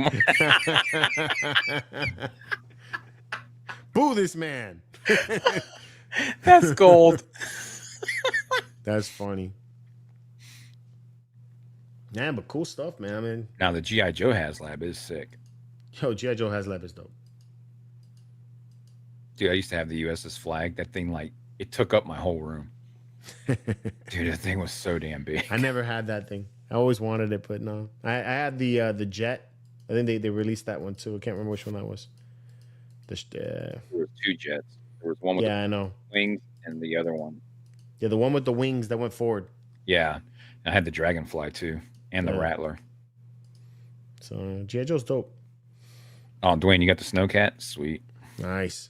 Speaker 2: Boo this man.
Speaker 3: That's gold.
Speaker 2: That's funny. Man, but cool stuff, man. I mean,
Speaker 3: Now the G.I. Joe Haslab is sick.
Speaker 2: yo, G.I. Joe Haslab is dope.
Speaker 3: Dude, I used to have the USS Flag. That thing, like, it took up my whole room. Dude, that thing was so damn big.
Speaker 2: I never had that thing. I always wanted it, but no. I had the jet. I think they released that one too. I can't remember which one that was.
Speaker 3: There was 2 jets. There was one with
Speaker 2: Yeah, I know.
Speaker 3: the wings and the other one.
Speaker 2: Yeah, the one with the wings that went forward.
Speaker 3: Yeah. I had the Dragonfly, too, and the
Speaker 2: Yeah.
Speaker 3: Rattler.
Speaker 2: So G.I. Joe's dope.
Speaker 3: Oh, Dwayne, you got the Snowcat? Sweet.
Speaker 2: Nice.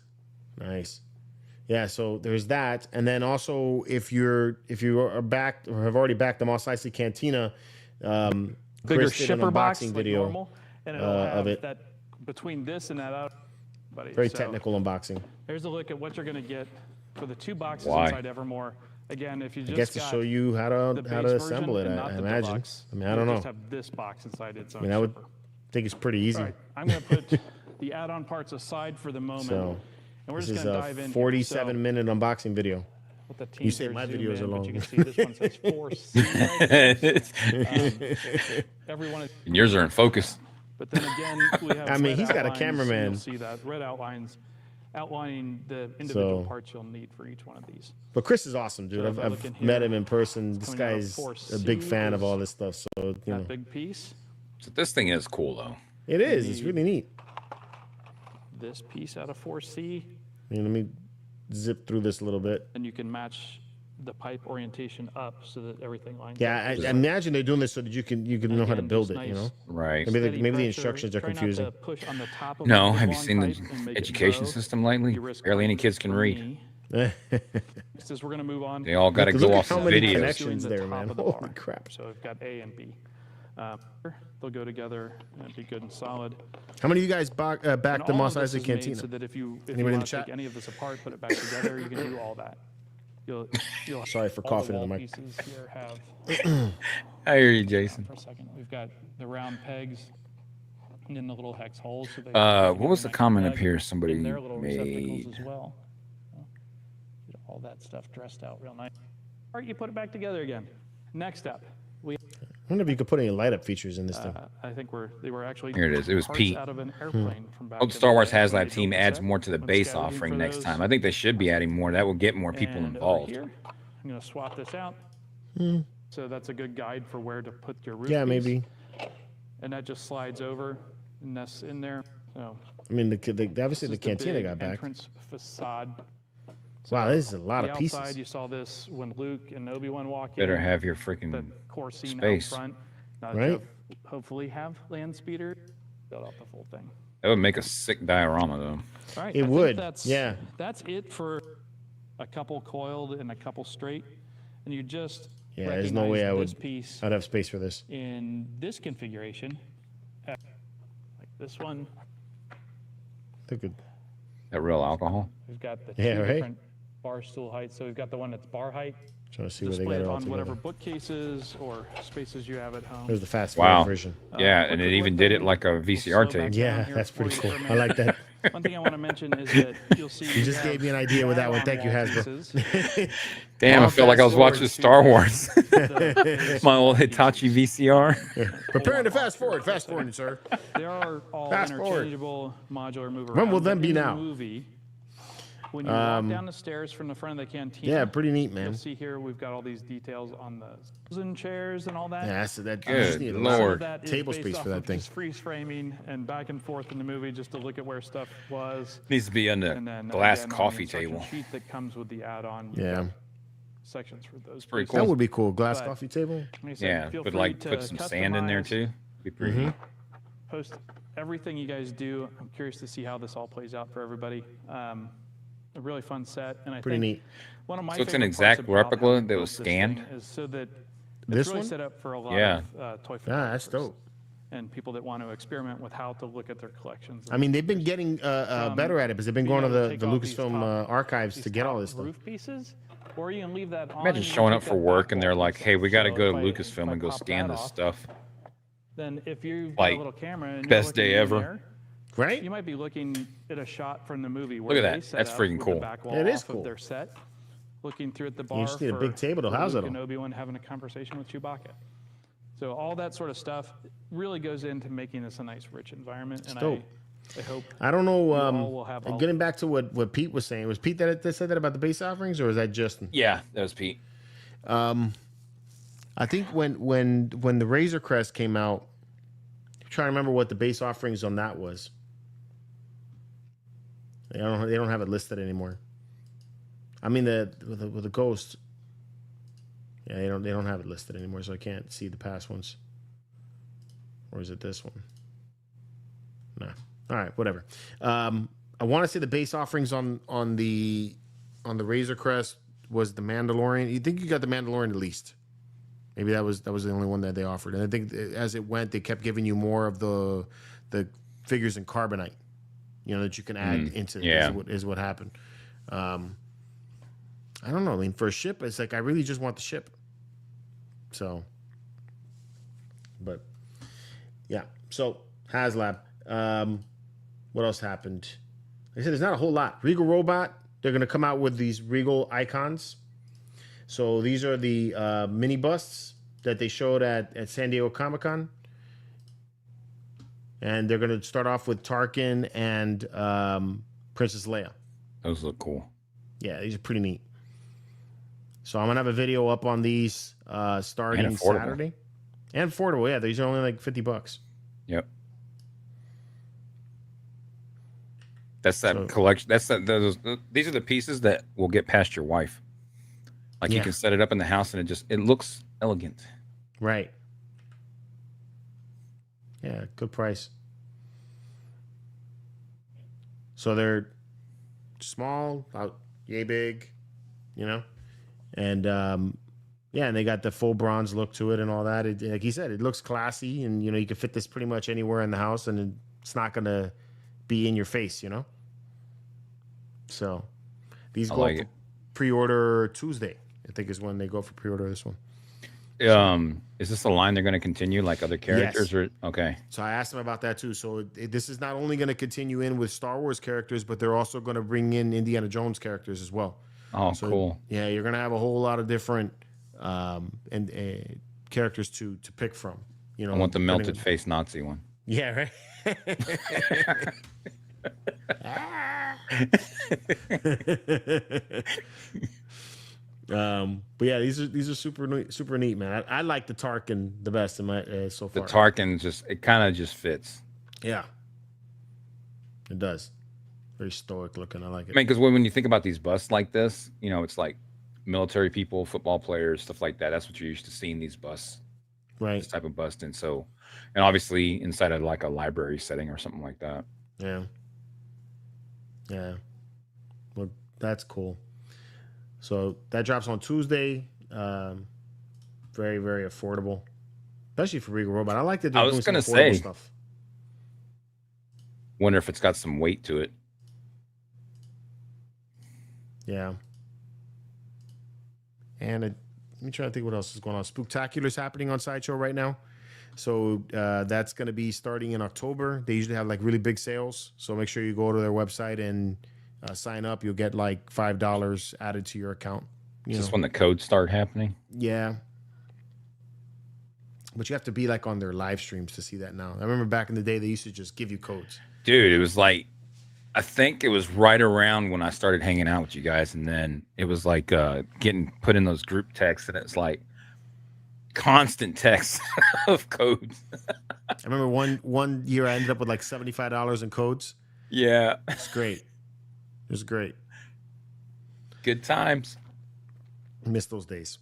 Speaker 2: Yeah, so there's that, and then also if you are backed or have already backed the Mos Eisley Cantina,
Speaker 7: Bigger
Speaker 2: Chris did an
Speaker 7: shipper box
Speaker 2: unboxing
Speaker 7: like
Speaker 2: video
Speaker 7: normal, and it'll have
Speaker 2: of it.
Speaker 7: that between this and that out.
Speaker 2: Very technical unboxing.
Speaker 7: Here's a look at what you're going to get for the 2 boxes
Speaker 3: Why?
Speaker 7: inside Evermore. Again, if you just
Speaker 2: I guess to
Speaker 7: got
Speaker 2: show you how to
Speaker 7: the base
Speaker 2: assemble it,
Speaker 7: version and
Speaker 2: I
Speaker 7: not the
Speaker 2: imagine.
Speaker 7: deluxe,
Speaker 2: I mean, I don't
Speaker 7: you'll
Speaker 2: know.
Speaker 7: just have this box inside its own
Speaker 2: I mean, I would
Speaker 7: shipper.
Speaker 2: think it's pretty easy.
Speaker 7: All right, I'm going to put the add-on parts aside for the moment,
Speaker 2: So
Speaker 7: and we're
Speaker 2: this
Speaker 7: just
Speaker 2: is
Speaker 7: going to
Speaker 2: a
Speaker 7: dive in.
Speaker 2: 47-minute unboxing video.
Speaker 7: Let the team
Speaker 2: You say
Speaker 7: here
Speaker 2: my
Speaker 7: zoom
Speaker 2: videos
Speaker 7: in,
Speaker 2: are
Speaker 7: but
Speaker 2: long.
Speaker 7: you can see this one says 4C. Every one of
Speaker 3: And yours are in focus.
Speaker 7: But then again, we have
Speaker 2: I mean,
Speaker 7: red
Speaker 2: he's got a
Speaker 7: outlines,
Speaker 2: cameraman.
Speaker 7: and You'll see that red outlines outlining the individual
Speaker 2: So-
Speaker 7: parts you'll need for each one of these.
Speaker 2: But Chris is awesome, dude.
Speaker 7: So if I look in
Speaker 2: I've met
Speaker 7: here,
Speaker 2: him in person. This
Speaker 7: coming out of
Speaker 2: guy's a
Speaker 7: 4C
Speaker 2: big fan of
Speaker 7: is
Speaker 2: all this stuff. So, you
Speaker 7: That
Speaker 2: know,
Speaker 7: big piece,
Speaker 3: So this thing is cool though.
Speaker 2: it is. It's really neat.
Speaker 7: this piece out of 4C,
Speaker 2: I mean, let me zip through this a little bit.
Speaker 7: and you can match the pipe orientation up so that everything lines
Speaker 2: Yeah,
Speaker 7: up.
Speaker 2: I imagine they're doing this so that you can know how to
Speaker 7: Again,
Speaker 2: build
Speaker 7: just
Speaker 2: it. You
Speaker 7: nice
Speaker 2: know,
Speaker 3: Right.
Speaker 2: maybe
Speaker 7: steady
Speaker 2: the
Speaker 7: pressure.
Speaker 2: instructions are
Speaker 7: Try not
Speaker 2: confusing.
Speaker 7: to push on the top of
Speaker 3: No,
Speaker 7: the
Speaker 3: have you
Speaker 7: long
Speaker 3: seen
Speaker 7: pipe
Speaker 3: the
Speaker 7: and make it
Speaker 3: education
Speaker 7: grow.
Speaker 3: system lately?
Speaker 7: You risk
Speaker 3: Barely any
Speaker 7: conflict
Speaker 3: kids can
Speaker 7: for
Speaker 3: read.
Speaker 7: me. Next is we're going to move on.
Speaker 3: They all got to
Speaker 2: Look
Speaker 3: go
Speaker 2: at
Speaker 3: off
Speaker 2: how
Speaker 3: the
Speaker 2: many
Speaker 3: videos.
Speaker 2: connections
Speaker 7: Doing the
Speaker 2: there,
Speaker 7: top
Speaker 2: man.
Speaker 7: of the
Speaker 2: Holy
Speaker 7: bar.
Speaker 2: crap!
Speaker 7: So we've got A and B. They'll go together and be good and solid.
Speaker 2: How many of you guys backed
Speaker 7: And
Speaker 2: the
Speaker 7: all
Speaker 2: Mos
Speaker 7: of this
Speaker 2: Eisley
Speaker 7: is made
Speaker 2: Cantina?
Speaker 7: So that if you
Speaker 2: Anybody in
Speaker 7: want
Speaker 2: the
Speaker 7: to
Speaker 2: chat?
Speaker 7: take any of this apart, put it back together, you can do all that. You'll
Speaker 2: Sorry for
Speaker 7: all
Speaker 2: coughing in
Speaker 7: wall
Speaker 2: the mic.
Speaker 7: pieces here have
Speaker 3: I hear you, Jason.
Speaker 7: for a second. We've got the round pegs and then the little hex holes. So they
Speaker 3: What was the comment up here somebody
Speaker 7: in their little receptacles
Speaker 3: made?
Speaker 7: as well. Get all that stuff dressed out real nice. All right, you put it back together again. Next up, we
Speaker 2: I wonder if you could put any light up features in this thing.
Speaker 7: I think they were actually
Speaker 3: Here it is. It was
Speaker 7: parts
Speaker 3: Pete.
Speaker 7: out of an airplane from back
Speaker 3: Hope
Speaker 7: in
Speaker 3: Star Wars
Speaker 7: the day when they
Speaker 3: Haslab
Speaker 7: built
Speaker 3: team
Speaker 7: the
Speaker 3: adds
Speaker 7: set.
Speaker 3: more to the
Speaker 7: Went
Speaker 3: base
Speaker 7: scouting
Speaker 3: offering
Speaker 7: for
Speaker 3: next
Speaker 7: those.
Speaker 3: time. I think they should be adding more. That will get more people
Speaker 7: And over
Speaker 3: involved.
Speaker 7: here, I'm going to swap this out. So that's a good guide for where to put your roof
Speaker 2: Yeah,
Speaker 7: piece.
Speaker 2: maybe.
Speaker 7: And that just slides over and that's in there. So
Speaker 2: I mean, obviously
Speaker 7: this
Speaker 2: the
Speaker 7: is
Speaker 2: Cantina
Speaker 7: big
Speaker 2: got back.
Speaker 7: entrance facade.
Speaker 2: Wow, this is a lot
Speaker 7: The
Speaker 2: of
Speaker 7: outside,
Speaker 2: pieces.
Speaker 7: you saw this when Luke and Obi-Wan walk
Speaker 3: Better
Speaker 7: in.
Speaker 3: have your
Speaker 7: The
Speaker 3: freaking
Speaker 7: core scene
Speaker 3: space.
Speaker 7: out front. Now that
Speaker 2: Right.
Speaker 7: you'll hopefully have land speeder. Build out the full thing.
Speaker 3: That would make a sick diorama though.
Speaker 7: All right,
Speaker 2: It
Speaker 7: I think
Speaker 2: would,
Speaker 7: That's,
Speaker 2: yeah.
Speaker 7: That's it for a couple coiled and a couple straight, and you just
Speaker 2: Yeah, there's no way I
Speaker 7: recognize
Speaker 2: would.
Speaker 7: this piece
Speaker 2: I'd have space for this.
Speaker 7: in this configuration, like this one.
Speaker 2: They're good.
Speaker 3: That real alcohol.
Speaker 7: We've got the
Speaker 2: Yeah,
Speaker 7: two
Speaker 2: right.
Speaker 7: different bar stool heights. So we've got the one that's bar height.
Speaker 2: Trying to see where they
Speaker 7: Display
Speaker 2: got
Speaker 7: it
Speaker 2: it all
Speaker 7: on whatever
Speaker 2: together.
Speaker 7: bookcases or spaces you have at home.
Speaker 2: There's the fast
Speaker 3: Wow.
Speaker 2: forward version.
Speaker 3: Yeah,
Speaker 7: quick
Speaker 3: and it
Speaker 7: look
Speaker 3: even
Speaker 7: at
Speaker 3: did it
Speaker 7: them.
Speaker 3: like a
Speaker 7: We'll
Speaker 3: VCR
Speaker 7: slow back
Speaker 3: tape.
Speaker 7: down
Speaker 2: Yeah,
Speaker 7: here
Speaker 2: that's
Speaker 7: for
Speaker 2: pretty
Speaker 7: you
Speaker 2: cool.
Speaker 7: for a
Speaker 2: I like
Speaker 7: minute.
Speaker 2: that.
Speaker 7: One thing I want to mention is that you'll see
Speaker 2: You just gave me an idea with that one. Thank you, Hasbro.
Speaker 3: Damn, I
Speaker 2: All
Speaker 3: felt like I was
Speaker 2: fast
Speaker 3: watching Star Wars. My old Hitachi VCR.
Speaker 2: Preparing to fast forward. Fast forward, sir.
Speaker 7: There are all
Speaker 2: Fast forward.
Speaker 7: interchangeable modular move
Speaker 2: When will
Speaker 7: arounds,
Speaker 2: them
Speaker 7: but
Speaker 2: be
Speaker 7: in the
Speaker 2: now?
Speaker 7: Movie, when you walk down the stairs from the front of the cantina,
Speaker 2: Yeah, pretty neat, man.
Speaker 7: you'll see here we've got all these details on the chairs and all that.
Speaker 2: Yeah, so that
Speaker 3: Good
Speaker 2: just need a
Speaker 7: Some
Speaker 2: lot
Speaker 7: of
Speaker 3: Lord.
Speaker 7: that is
Speaker 2: table
Speaker 7: based
Speaker 2: space
Speaker 7: off
Speaker 2: for that
Speaker 7: of
Speaker 2: thing.
Speaker 7: just freeze framing and back and forth in the movie just to look at where stuff was.
Speaker 3: Needs to be on
Speaker 7: And
Speaker 3: the
Speaker 7: then
Speaker 3: glass
Speaker 7: again, on the
Speaker 3: coffee
Speaker 7: instruction
Speaker 3: table.
Speaker 7: sheet that comes with the add-on. you've
Speaker 2: Yeah,
Speaker 7: got sections for those.
Speaker 3: pretty
Speaker 7: pieces.
Speaker 3: cool.
Speaker 2: that would be cool. Glass
Speaker 7: But-
Speaker 2: coffee table.
Speaker 7: Like I said,
Speaker 3: Yeah,
Speaker 7: feel
Speaker 3: but
Speaker 7: free
Speaker 3: like
Speaker 7: to
Speaker 3: put some sand in there
Speaker 7: customize,
Speaker 3: too. Be pretty.
Speaker 2: Mm-hmm.
Speaker 7: Post everything you guys do. I'm curious to see how this all plays out for everybody. A really fun set, and I
Speaker 2: Pretty
Speaker 7: think
Speaker 2: neat.
Speaker 7: one of my
Speaker 3: So it's an
Speaker 7: favorite
Speaker 3: exact
Speaker 7: parts about
Speaker 3: replica
Speaker 7: how we
Speaker 3: that
Speaker 7: built
Speaker 3: was
Speaker 7: this
Speaker 3: scanned?
Speaker 7: thing is so that
Speaker 2: This
Speaker 7: it's really
Speaker 2: one?
Speaker 7: set up for a lot
Speaker 3: Yeah.
Speaker 7: of toy
Speaker 2: Ah, that's
Speaker 7: photographers
Speaker 2: dope.
Speaker 7: and people that want to experiment with how to look at their collections.
Speaker 2: I mean, they've been getting better at it because they've been going to
Speaker 7: being able
Speaker 2: the
Speaker 7: take off these
Speaker 2: Lucasfilm
Speaker 7: top-
Speaker 2: archives
Speaker 7: these
Speaker 2: to get all
Speaker 7: top
Speaker 2: this stuff.
Speaker 7: roof pieces, or you can leave that on.
Speaker 3: Imagine
Speaker 7: and you
Speaker 3: showing
Speaker 7: can
Speaker 3: up
Speaker 7: take
Speaker 3: for
Speaker 7: that
Speaker 3: work
Speaker 7: back
Speaker 3: and they're
Speaker 7: wall
Speaker 3: like,
Speaker 7: piece
Speaker 3: "Hey, we got to
Speaker 7: off.
Speaker 3: go
Speaker 7: So
Speaker 3: to
Speaker 7: if I
Speaker 3: Lucasfilm and go
Speaker 7: pop
Speaker 3: scan
Speaker 7: that
Speaker 3: this
Speaker 7: off,
Speaker 3: stuff."
Speaker 7: Then if you've
Speaker 3: Like,
Speaker 7: got a little camera and
Speaker 3: best
Speaker 7: you're
Speaker 3: day
Speaker 7: looking in
Speaker 3: ever.
Speaker 7: there,
Speaker 2: Right?
Speaker 7: you might be looking at a shot from the movie where
Speaker 3: Look at
Speaker 7: they
Speaker 3: that.
Speaker 7: set
Speaker 3: That's
Speaker 7: up
Speaker 3: freaking
Speaker 7: with the
Speaker 3: cool.
Speaker 7: back wall
Speaker 2: It is
Speaker 7: off
Speaker 2: cool.
Speaker 7: of their set, looking through at the bar.
Speaker 2: You just need a
Speaker 7: for-
Speaker 2: big table to
Speaker 7: for
Speaker 2: house
Speaker 7: Luke
Speaker 2: it
Speaker 7: and
Speaker 2: on.
Speaker 7: Obi-Wan having a conversation with Chewbacca. So all that sort of stuff really goes into making this a nice, rich environment. And
Speaker 2: dope.
Speaker 7: I hope
Speaker 2: I don't know.
Speaker 7: all will have all-
Speaker 2: Getting back to what Pete was saying, was Pete that said that about the base offerings, or was that Justin?
Speaker 3: Yeah, that was Pete.
Speaker 2: I think when the Razor Crest came out, I'm trying to remember what the base offerings on that was. They don't have it listed anymore. I mean with the Ghost. Yeah, they don't have it listed anymore, so I can't see the past ones. Or is it this one? No. All right, whatever. I want to say the base offerings on the on the Razor Crest was the Mandalorian. You think you got the Mandalorian at least? Maybe that was the only one that they offered. And I think as it went, they kept giving you more of the figures in carbonite, that you can add into. Is what happened. I don't know. I mean, for a ship, it's like I really just want the ship. So, but yeah. So Haslab. What else happened? Like I said, there's not a whole lot. Regal Robot. They're gonna come out with these Regal icons. So these are the mini busts that they showed at San Diego Comic-Con. And they're going to start off with Tarkin and Princess Leia.
Speaker 3: Those look cool.
Speaker 2: Yeah, these are pretty neat. So I'm going to have a video up on these starting Saturday. And affordable, yeah. These are only like $50.
Speaker 3: Yep. That's that collection. These are the pieces that will get past your wife. Like you can set it up in the house and it looks elegant.
Speaker 2: Right. Yeah, good price. So they're small, about yay big, and and they got the full bronze look to it and all that. Like he said, it looks classy, and you can fit this pretty much anywhere in the house, and it's not gonna be in your face, So these go for pre-order Tuesday. I think is when they go for pre-order this one.
Speaker 3: Is this a line they're going to continue like other characters?
Speaker 2: Yes.
Speaker 3: Or okay.
Speaker 2: So I asked them about that too. So this is not only going to continue in with Star Wars characters, but they're also going to bring in Indiana Jones characters as well.
Speaker 3: Oh, so, cool.
Speaker 2: Yeah, you're going to have a whole lot of different characters to pick from. I
Speaker 3: want the melted face Nazi one.
Speaker 2: Yeah, right. But yeah, these are super neat, man. I like the Tarkin the best in my so far.
Speaker 3: The Tarkin it kind of just fits.
Speaker 2: Yeah, it does. Very stoic looking. I like it.
Speaker 3: I mean, because when you think about these busts like this, it's like military people, football players, stuff like that. That's what you're used to seeing these busts,
Speaker 2: right?
Speaker 3: This type of bust, and obviously inside of like a library setting or something like that.
Speaker 2: Yeah. Well, that's cool. So that drops on Tuesday. Very, very affordable, especially for Regal Robot. I like that they're doing some affordable stuff.
Speaker 3: Wonder if it's got some weight to it.
Speaker 2: Yeah. And let me try to think what else is going on. Spooktacular's happening on Sideshow right now. So that's going to be starting in October. They usually have like really big sales. So make sure you go to their website and sign up. You'll get like $5 added to your account.
Speaker 3: Is this when the codes start happening?
Speaker 2: Yeah. But you have to be like on their live streams to see that now. I remember back in the day, they used to just give you codes.
Speaker 3: Dude, it was like, I think it was right around when I started hanging out with you guys. And then it was like getting put in those group texts. And it's like constant text of codes.
Speaker 2: I remember one year I ended up with like $75 in codes.
Speaker 3: Yeah.
Speaker 2: It's great. It was great.
Speaker 3: Good times.
Speaker 2: I miss those days.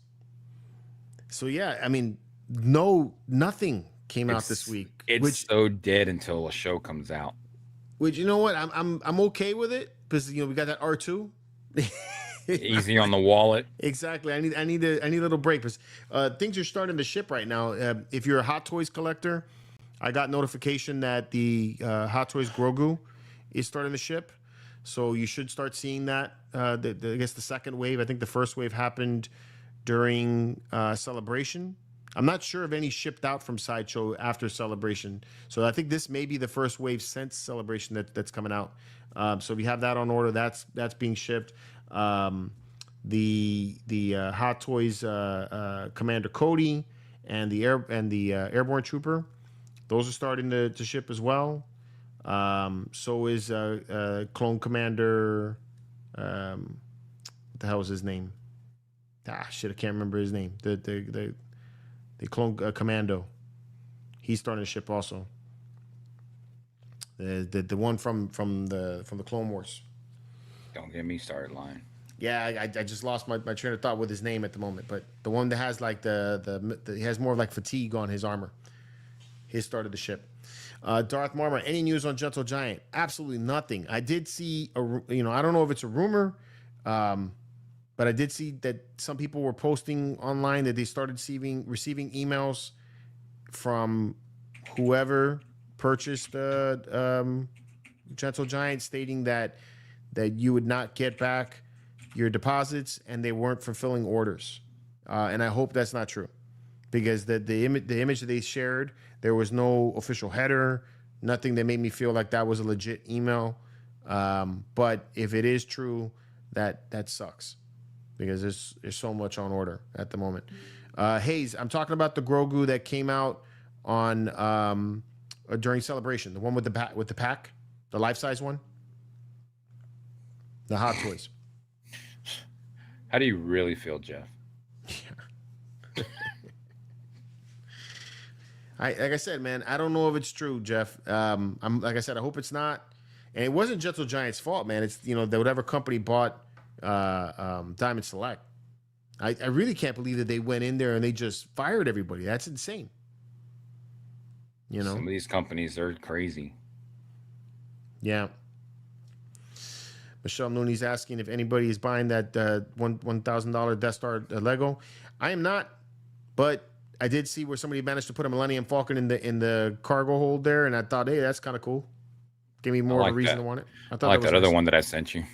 Speaker 2: So yeah, I mean, nothing came out this week.
Speaker 3: It's so dead until a show comes out.
Speaker 2: Which, you know what, I'm okay with it because we got that R2.
Speaker 3: Easy on the wallet.
Speaker 2: Exactly. I need a little break because things are starting to ship right now. If you're a Hot Toys collector, I got notification that the Hot Toys Grogu is starting to ship. So you should start seeing that. I guess the second wave. I think the first wave happened during Celebration. I'm not sure if any shipped out from Sideshow after Celebration. So I think this may be the first wave since Celebration that's coming out. So we have that on order. That's being shipped. The Hot Toys Commander Cody and the Airborne Trooper, those are starting to ship as well. So is Clone Commander. What the hell was his name? I can't remember his name. The Clone Commando. He's starting to ship also. The one from the Clone Wars.
Speaker 3: Don't get me started lying.
Speaker 2: Yeah, I just lost my train of thought with his name at the moment. But the one that has like he has more of like fatigue on his armor. His started to ship. Darth Marmor, any news on Gentle Giant? Absolutely nothing. I did see I don't know if it's a rumor. But I did see that some people were posting online that they started receiving emails from whoever purchased Gentle Giant stating that you would not get back your deposits and they weren't fulfilling orders. And I hope that's not true, because the image that they shared, there was no official header, nothing that made me feel like that was a legit email. But if it is true, that sucks, because there's so much on order at the moment. Hayes, I'm talking about the Grogu that came out on during Celebration, the one with the pack, the life-size one, the Hot Toys.
Speaker 3: How do you really feel, Jeff?
Speaker 2: Like I said, man, I don't know if it's true, Jeff. I'm like I said, I hope it's not. And it wasn't Gentle Giant's fault, man. It's that whatever company bought Diamond Select. I really can't believe that they went in there and they just fired everybody. That's insane.
Speaker 3: Some of these companies are crazy.
Speaker 2: Yeah. Michelle Nooney's asking if anybody is buying that $1,000 Death Star Lego. I am not, but I did see where somebody managed to put a Millennium Falcon in the cargo hold there, and I thought, hey, that's kind of cool. Give me more of a reason to want it.
Speaker 3: I like that other one that I sent you.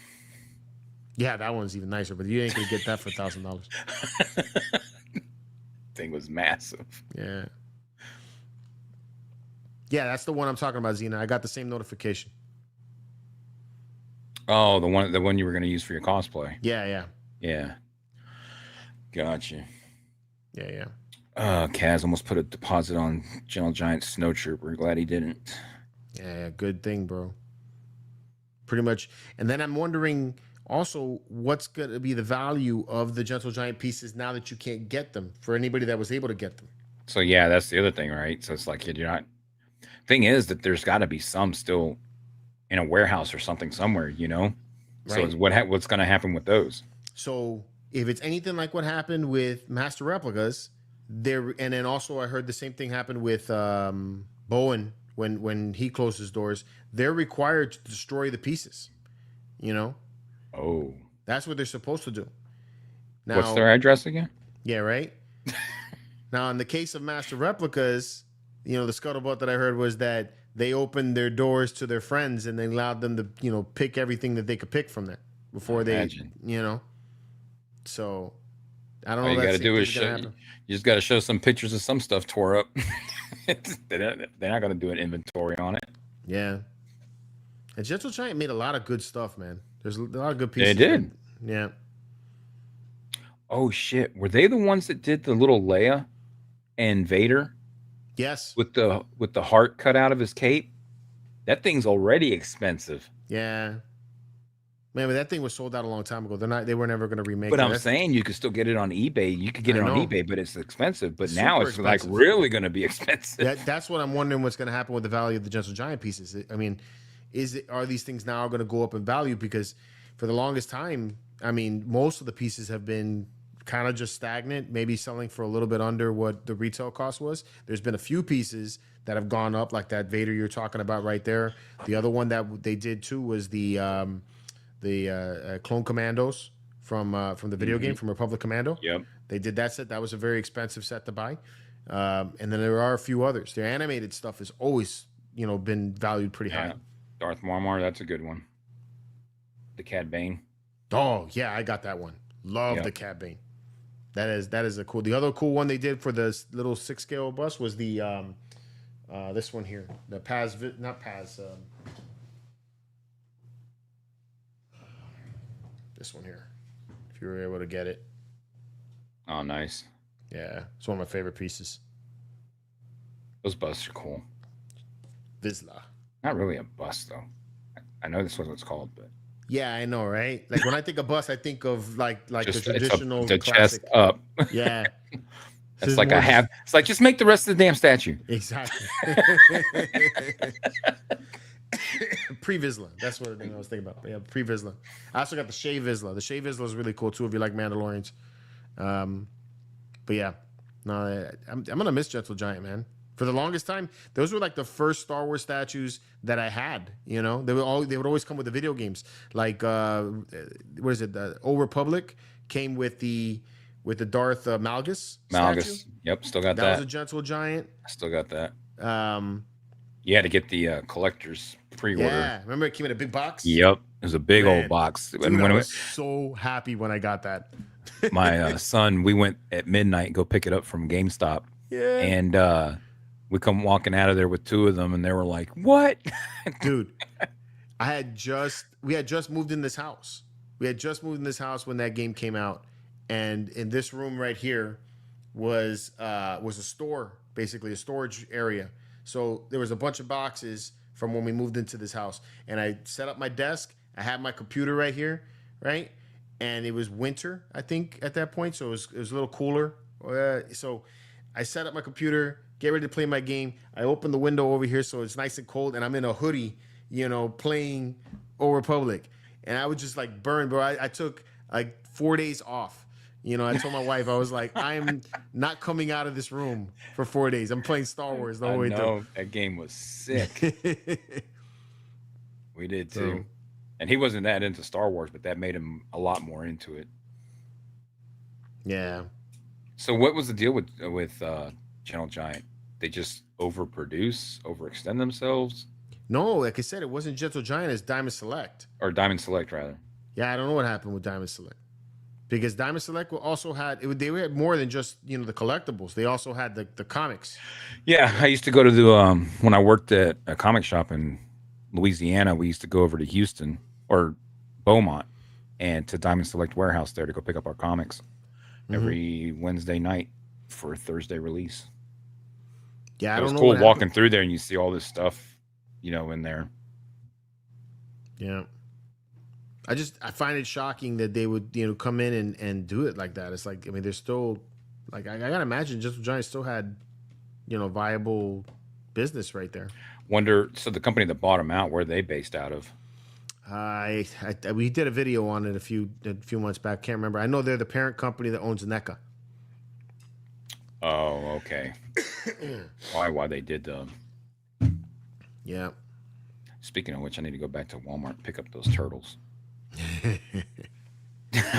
Speaker 2: Yeah, that one's even nicer, but you ain't gonna get that for $1,000.
Speaker 3: Thing was massive.
Speaker 2: Yeah. Yeah, that's the one I'm talking about, Zena. I got the same notification.
Speaker 3: Oh, the one you were going to use for your cosplay.
Speaker 2: Yeah.
Speaker 3: Gotcha.
Speaker 2: Yeah.
Speaker 3: Kaz almost put a deposit on Gentle Giant Snow Trooper. Glad he didn't.
Speaker 2: Yeah, good thing, bro. Pretty much. And then I'm wondering also what's going to be the value of the Gentle Giant pieces now that you can't get them, for anybody that was able to get them.
Speaker 3: So yeah, that's the other thing, right? So it's like you're not. Thing is that there's got to be some still in a warehouse or something somewhere, Right. So it's what's going to happen with those?
Speaker 2: So if it's anything like what happened with Master Replicas, and then also I heard the same thing happened with Bowen when he closed his doors. They're required to destroy the pieces.
Speaker 3: Oh,
Speaker 2: that's what they're supposed to do. Now,
Speaker 3: what's their address again?
Speaker 2: Yeah, right. Now, in the case of Master Replicas, the scuttlebutt that I heard was that they opened their doors to their friends and they allowed them to, pick everything that they could pick from there before So I don't know.
Speaker 3: All you got to do is you just got to show some pictures of some stuff tore up. They're not going to do an inventory on it.
Speaker 2: Yeah. And Gentle Giant made a lot of good stuff, man. There's a lot of good pieces.
Speaker 3: They did.
Speaker 2: Yeah.
Speaker 3: Oh shit! Were they the ones that did the little Leia and Vader?
Speaker 2: Yes.
Speaker 3: With the heart cut out of his cape. That thing's already expensive.
Speaker 2: Yeah. Man, but that thing was sold out a long time ago. They were never going to remake it.
Speaker 3: But I'm saying you could still get it on eBay. You could get it on eBay, but it's expensive. But now it's
Speaker 2: expensive.
Speaker 3: like really going to be expensive.
Speaker 2: That's what I'm wondering what's going to happen with the value of the Gentle Giant pieces. I mean, are these things now going to go up in value? Because for the longest time, I mean, most of the pieces have been kind of just stagnant, maybe selling for a little bit under what the retail cost was. There's been a few pieces that have gone up, like that Vader you're talking about right there. The other one that they did too was the Clone Commandos from the video game, from Republic Commando.
Speaker 3: Yep.
Speaker 2: They did that set. That was a very expensive set to buy. And then there are a few others. Their animated stuff has always, been valued pretty high.
Speaker 3: Darth Marmar, that's a good one. The Cad Bane.
Speaker 2: Oh yeah, I got that one. Love the Cad Bane. That is a cool. The other cool one they did for the little 6-scale bus was the this one here, the this one here. If you were able to get it.
Speaker 3: Oh, nice.
Speaker 2: Yeah, it's one of my favorite pieces.
Speaker 3: Those busts are cool.
Speaker 2: Vizsla.
Speaker 3: Not really a bust though. I know this was what it's called, but.
Speaker 2: Yeah, I know, right? Like when I think of bust, I think of like
Speaker 3: Just,
Speaker 2: the traditional
Speaker 3: the
Speaker 2: classic.
Speaker 3: chest up.
Speaker 2: Yeah.
Speaker 3: It's like it's like just make the rest of the damn statue.
Speaker 2: Exactly. Pre-Vizsla. That's what I was thinking about. Yeah, pre-Vizsla. I also got the Shea Vizsla. The Shea Vizsla is really cool too if you like Mandalorians. But yeah, no, I'm gonna miss Gentle Giant, man. For the longest time, those were like the first Star Wars statues that I had. You know, they would always come with the video games. Like what is it? The Old Republic came with the Darth Malgus.
Speaker 3: Malgus.
Speaker 2: Statue.
Speaker 3: Yep, still got that.
Speaker 2: That was a Gentle Giant.
Speaker 3: I still got that.
Speaker 2: Um,
Speaker 3: You had to get the collector's pre-order.
Speaker 2: yeah, remember it came in a big box.
Speaker 3: Yep, it was a big
Speaker 2: Man,
Speaker 3: old box.
Speaker 2: Dude,
Speaker 3: And
Speaker 2: I
Speaker 3: when
Speaker 2: was so happy when I got that.
Speaker 3: my son, we went at midnight, go pick it up from GameStop.
Speaker 2: Yeah.
Speaker 3: And we come walking out of there with two of them, and they were like, "What?"
Speaker 2: Dude, we had just moved in this house. We had just moved in this house when that game came out, and in this room right here was a store, basically a storage area. So there was a bunch of boxes from when we moved into this house, and I set up my desk. I had my computer right here, right, and it was winter, I think, at that point, so it was a little cooler. So I set up my computer, get ready to play my game. I open the window over here so it's nice and cold, and I'm in a hoodie, you know, playing Old Republic. And I was just like burned, bro. I took like 4 days off. You know, I told my wife, I was like, I'm not coming out of this room for 4 days. I'm playing Star Wars the whole way through.
Speaker 3: That game was sick. We did too. And he wasn't that into Star Wars, but that made him a lot more into it.
Speaker 2: Yeah.
Speaker 3: So what was the deal with Gentle Giant? They just overextend themselves?
Speaker 2: No, like I said, it wasn't Gentle Giant, it's Diamond Select.
Speaker 3: Or Diamond Select, rather.
Speaker 2: Yeah, I don't know what happened with Diamond Select. Because Diamond Select also had, they had more than just, you know, the collectibles. They also had the comics.
Speaker 3: Yeah, I used to go to the, when I worked at a comic shop in Louisiana, we used to go over to Houston or Beaumont and to Diamond Select Warehouse there to go pick up our comics every Wednesday night for a Thursday release.
Speaker 2: Yeah,
Speaker 3: it was cool walking through there and you see all this stuff, you know, in there.
Speaker 2: Yeah. I find it shocking that they would, you know, come in and do it like that. It's like, I mean, they're still, like, I gotta imagine Gentle Giant still had, you know, viable business right there.
Speaker 3: Wonder, so the company that bought them out, where are they based out of?
Speaker 2: We did a video on it a few months back. Can't remember. I know they're the parent company that owns NECA.
Speaker 3: Oh, okay. Why they did them?
Speaker 2: Yeah.
Speaker 3: Speaking of which, I need to go back to Walmart and pick up those turtles.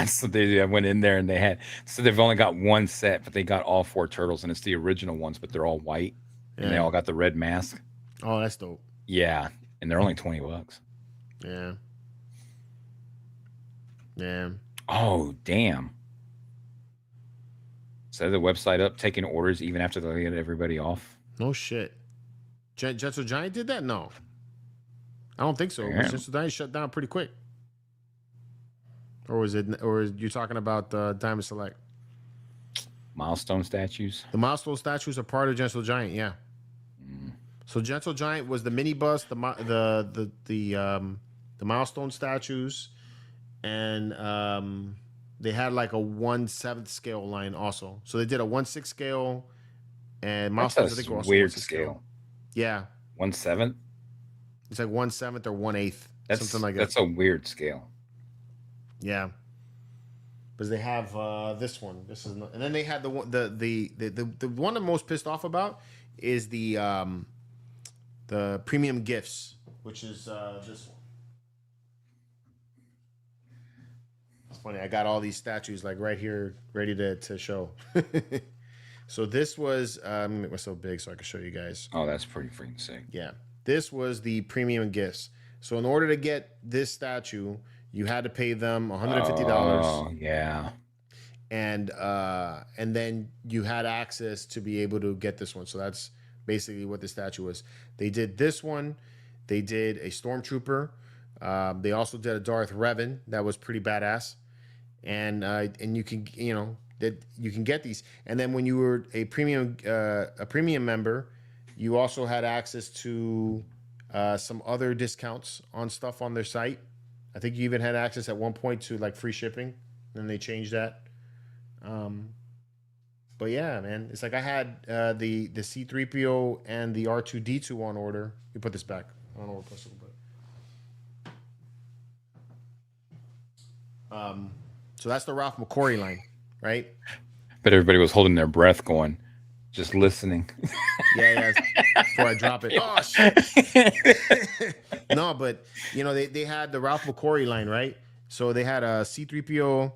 Speaker 3: So I went in there and they've only got one set, but they got all 4 turtles, and it's the original ones, but they're all white and they all got the red mask.
Speaker 2: Oh, that's dope.
Speaker 3: Yeah, and they're only $20.
Speaker 2: Yeah. Yeah.
Speaker 3: Oh, damn. So the website up, taking orders even after they get everybody off.
Speaker 2: No shit. Gentle Giant did that? No. I don't think so.
Speaker 3: Yeah.
Speaker 2: Gentle Giant shut down pretty quick. Or are you talking about Diamond Select?
Speaker 3: Milestone statues.
Speaker 2: The milestone statues are part of Gentle Giant, yeah. So Gentle Giant was the mini bus, the milestone statues, and they had like a 1/7 scale line also. So they did a 1/6 scale, and milestones I think were also
Speaker 3: weird
Speaker 2: 1/6
Speaker 3: scale.
Speaker 2: Yeah,
Speaker 3: 1/7.
Speaker 2: It's like 1/7 or 1/8, something like that.
Speaker 3: That's a weird scale.
Speaker 2: Yeah, because they have this one. This is, and then they had the one I'm most pissed off about is the premium gifts, which is this one. It's funny. I got all these statues like right here, ready to show. So this was let me make myself big so I can show you guys.
Speaker 3: Oh, that's pretty freaking sick.
Speaker 2: Yeah, this was the premium gifts. So in order to get this statue, you had to pay them $150.
Speaker 3: Oh, yeah.
Speaker 2: And then you had access to be able to get this one. So that's basically what the statue was. They did this one. They did a Stormtrooper. They also did a Darth Revan that was pretty badass. And you can you can get these. And then when you were a premium member, you also had access to some other discounts on stuff on their site. I think you even had access at one point to like free shipping. Then they changed that. But yeah, man, it's like I had the C-3PO and the R2-D2 on order. You put this back. I don't know what possible, but so that's the Ralph McQuarrie line, right?
Speaker 3: But everybody was holding their breath, going, Just listening.
Speaker 2: Yeah. Before I drop it. Oh shit. No, but you know they had the Ralph McQuarrie line, right? So they had a C-3PO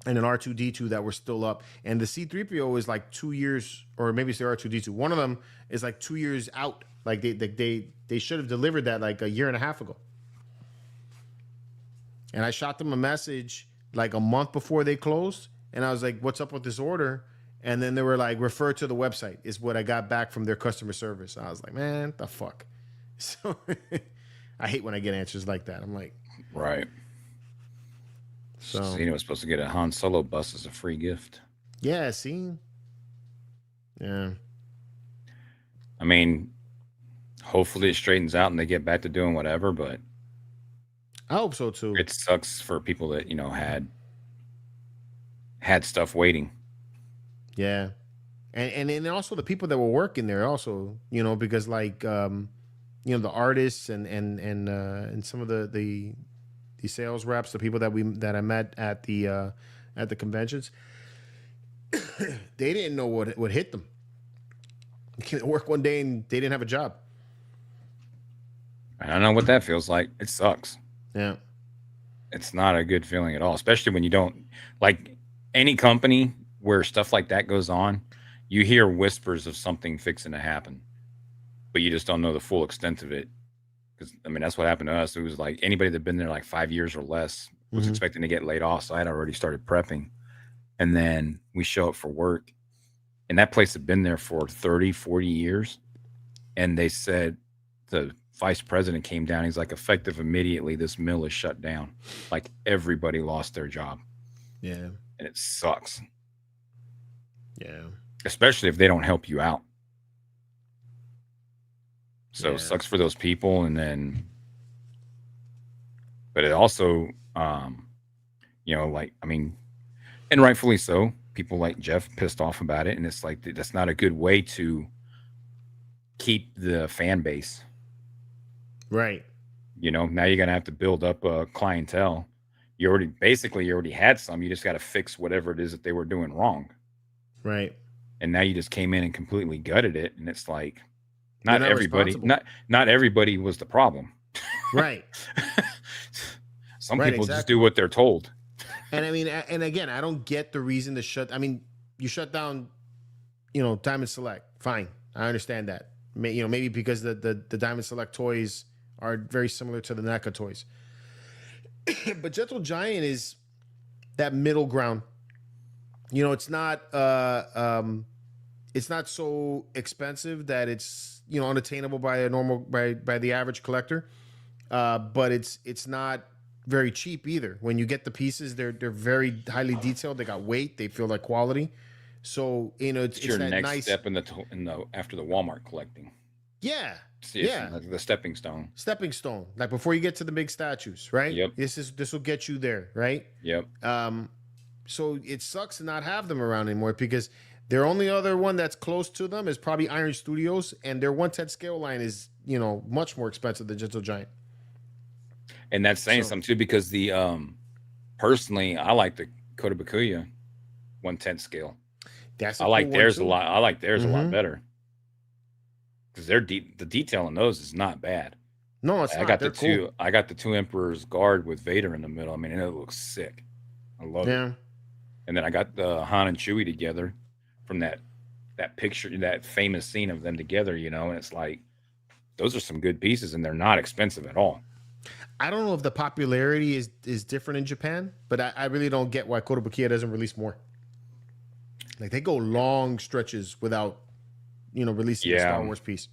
Speaker 2: and an R2-D2 that were still up, and the C-3PO is like 2 years, or maybe it's the R2-D2. One of them is like 2 years out. Like they should have delivered that like a year and a half ago. And I shot them a message like a month before they closed, and I was like, "What's up with this order?" And then they were like, "Refer to the website," is what I got back from their customer service. I was like, "Man, the fuck." So I hate when I get answers like that. I'm like,
Speaker 3: right. So you was supposed to get a Han Solo bus as a free gift.
Speaker 2: Yeah, see? Yeah.
Speaker 3: I mean, hopefully it straightens out and they get back to doing whatever, but
Speaker 2: I hope so too.
Speaker 3: it sucks for people that, you know, had stuff waiting.
Speaker 2: Yeah. And then also the people that were working there also, you know, because like you know, the artists and some of the sales reps, the people that I met at the conventions, they didn't know what hit them. They came to work one day and they didn't have a job.
Speaker 3: I don't know what that feels like. It sucks.
Speaker 2: Yeah.
Speaker 3: It's not a good feeling at all, especially when you don't like any company where stuff like that goes on. You hear whispers of something fixing to happen, but you just don't know the full extent of it. Because I mean, that's what happened to us. It was like anybody that'd been there like 5 years or less was expecting to get laid off. So I had already started prepping, and then we show up for work, and that place had been there for 30, 40 years. And they said the vice president came down. He's like, effective immediately, this mill is shut down. Like everybody lost their job.
Speaker 2: Yeah.
Speaker 3: And it sucks.
Speaker 2: Yeah.
Speaker 3: Especially if they don't help you out. So it sucks for those people. And then, but it also, you know, like, I mean, and rightfully so, people like Jeff pissed off about it. And it's like, that's not a good way to keep the fan base.
Speaker 2: Right.
Speaker 3: You know, now you're going to have to build up a clientele. You already had some, you just got to fix whatever it is that they were doing wrong.
Speaker 2: Right.
Speaker 3: And now you just came in and completely gutted it. And it's like, not everybody was the problem.
Speaker 2: Right.
Speaker 3: Some people just do what they're told.
Speaker 2: And I mean, and again, I don't get the reason to shut. I mean, you shut down, you know, Diamond Select. Fine. I understand that. You know, maybe because the Diamond Select toys are very similar to the NECA toys. But Gentle Giant is that middle ground. You know, it's not so expensive that it's, you know, unattainable by the average collector. But it's not very cheap either. When you get the pieces, they're very highly detailed. They got weight. They feel like quality. So, you know, it's
Speaker 3: your
Speaker 2: that
Speaker 3: next
Speaker 2: nice
Speaker 3: step in the after the Walmart collecting.
Speaker 2: Yeah.
Speaker 3: Like the stepping stone.
Speaker 2: Stepping stone. Like before you get to the big statues, right?
Speaker 3: Yep.
Speaker 2: This will get you there, right?
Speaker 3: Yep.
Speaker 2: So it sucks to not have them around anymore because their only other one that's close to them is probably Iron Studios, and their 1/10 scale line is, you know, much more expensive than Gentle Giant.
Speaker 3: And that's saying something too, because the personally, I like the Kotobukiya 1/10 scale.
Speaker 2: That's
Speaker 3: I like theirs a lot. I like theirs a lot better because the detail in those is not bad.
Speaker 2: No, it's not.
Speaker 3: They're cool. I got the 2 Emperor's Guard with Vader in the middle. I mean, it looks sick. I love it. And then I got the Han and Chewie together from that picture, that famous scene of them together, you know, and it's like, those are some good pieces and they're not expensive at all.
Speaker 2: I don't know if the popularity is different in Japan, but I really don't get why Kotobukiya doesn't release more. Like they go long stretches without, you know, releasing a Star Wars piece.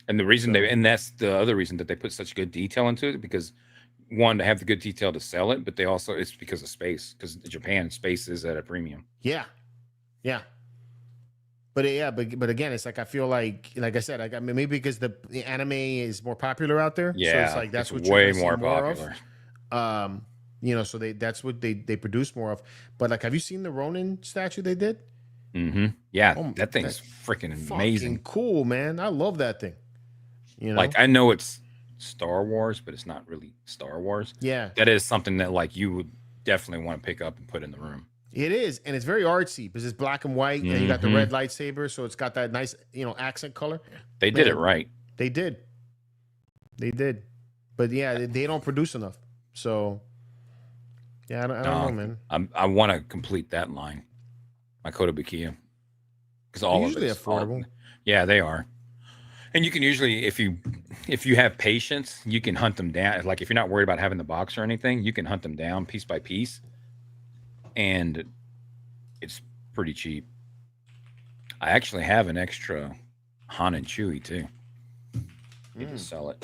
Speaker 3: And the reason and that's the other reason that they put such good detail into it, because one, to have the good detail to sell it, but they also, it's because of space, because Japan space is at a premium.
Speaker 2: Yeah. But again, it's like I feel like I said, I mean, maybe because the anime is more popular out there.
Speaker 3: Yeah,
Speaker 2: so it's like that's what
Speaker 3: way
Speaker 2: you're
Speaker 3: more
Speaker 2: popular.
Speaker 3: of.
Speaker 2: You know, so that's what they produce more of. But like, have you seen the Ronin statue they did?
Speaker 3: Mm-hmm. Yeah, that thing's freaking amazing.
Speaker 2: Cool, man. I love that thing. You know,
Speaker 3: like I know it's Star Wars, but it's not really Star Wars.
Speaker 2: Yeah,
Speaker 3: that is something that like you would definitely want to pick up and put in the room.
Speaker 2: It is, and it's very artsy because it's black and white, and you got the red lightsaber, so it's got that nice, accent color.
Speaker 3: They did it right.
Speaker 2: They did. But yeah, they don't produce enough. So yeah, I don't know, man.
Speaker 3: I want to complete that line. My Kotobukiya, because all
Speaker 2: usually
Speaker 3: of it's
Speaker 2: affordable.
Speaker 3: Yeah, they are. And you can usually, if you have patience, you can hunt them down. Like if you're not worried about having the box or anything, you can hunt them down piece by piece, and it's pretty cheap. I actually have an extra Han and Chewie too. You can sell it.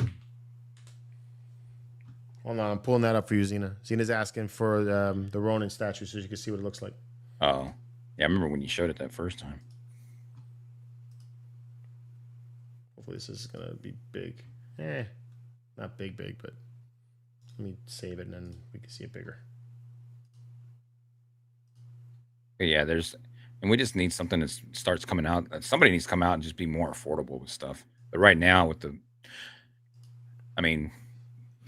Speaker 2: Hold on, I'm pulling that up for you, Xena. Xena's asking for the Ronin statue so you can see what it looks like.
Speaker 3: Oh, yeah, I remember when you showed it that first time.
Speaker 2: Hopefully this is gonna be big. Not big, but let me save it and then we can see it bigger.
Speaker 3: Yeah, and we just need something that starts coming out. Somebody needs to come out and just be more affordable with stuff. But right now, with the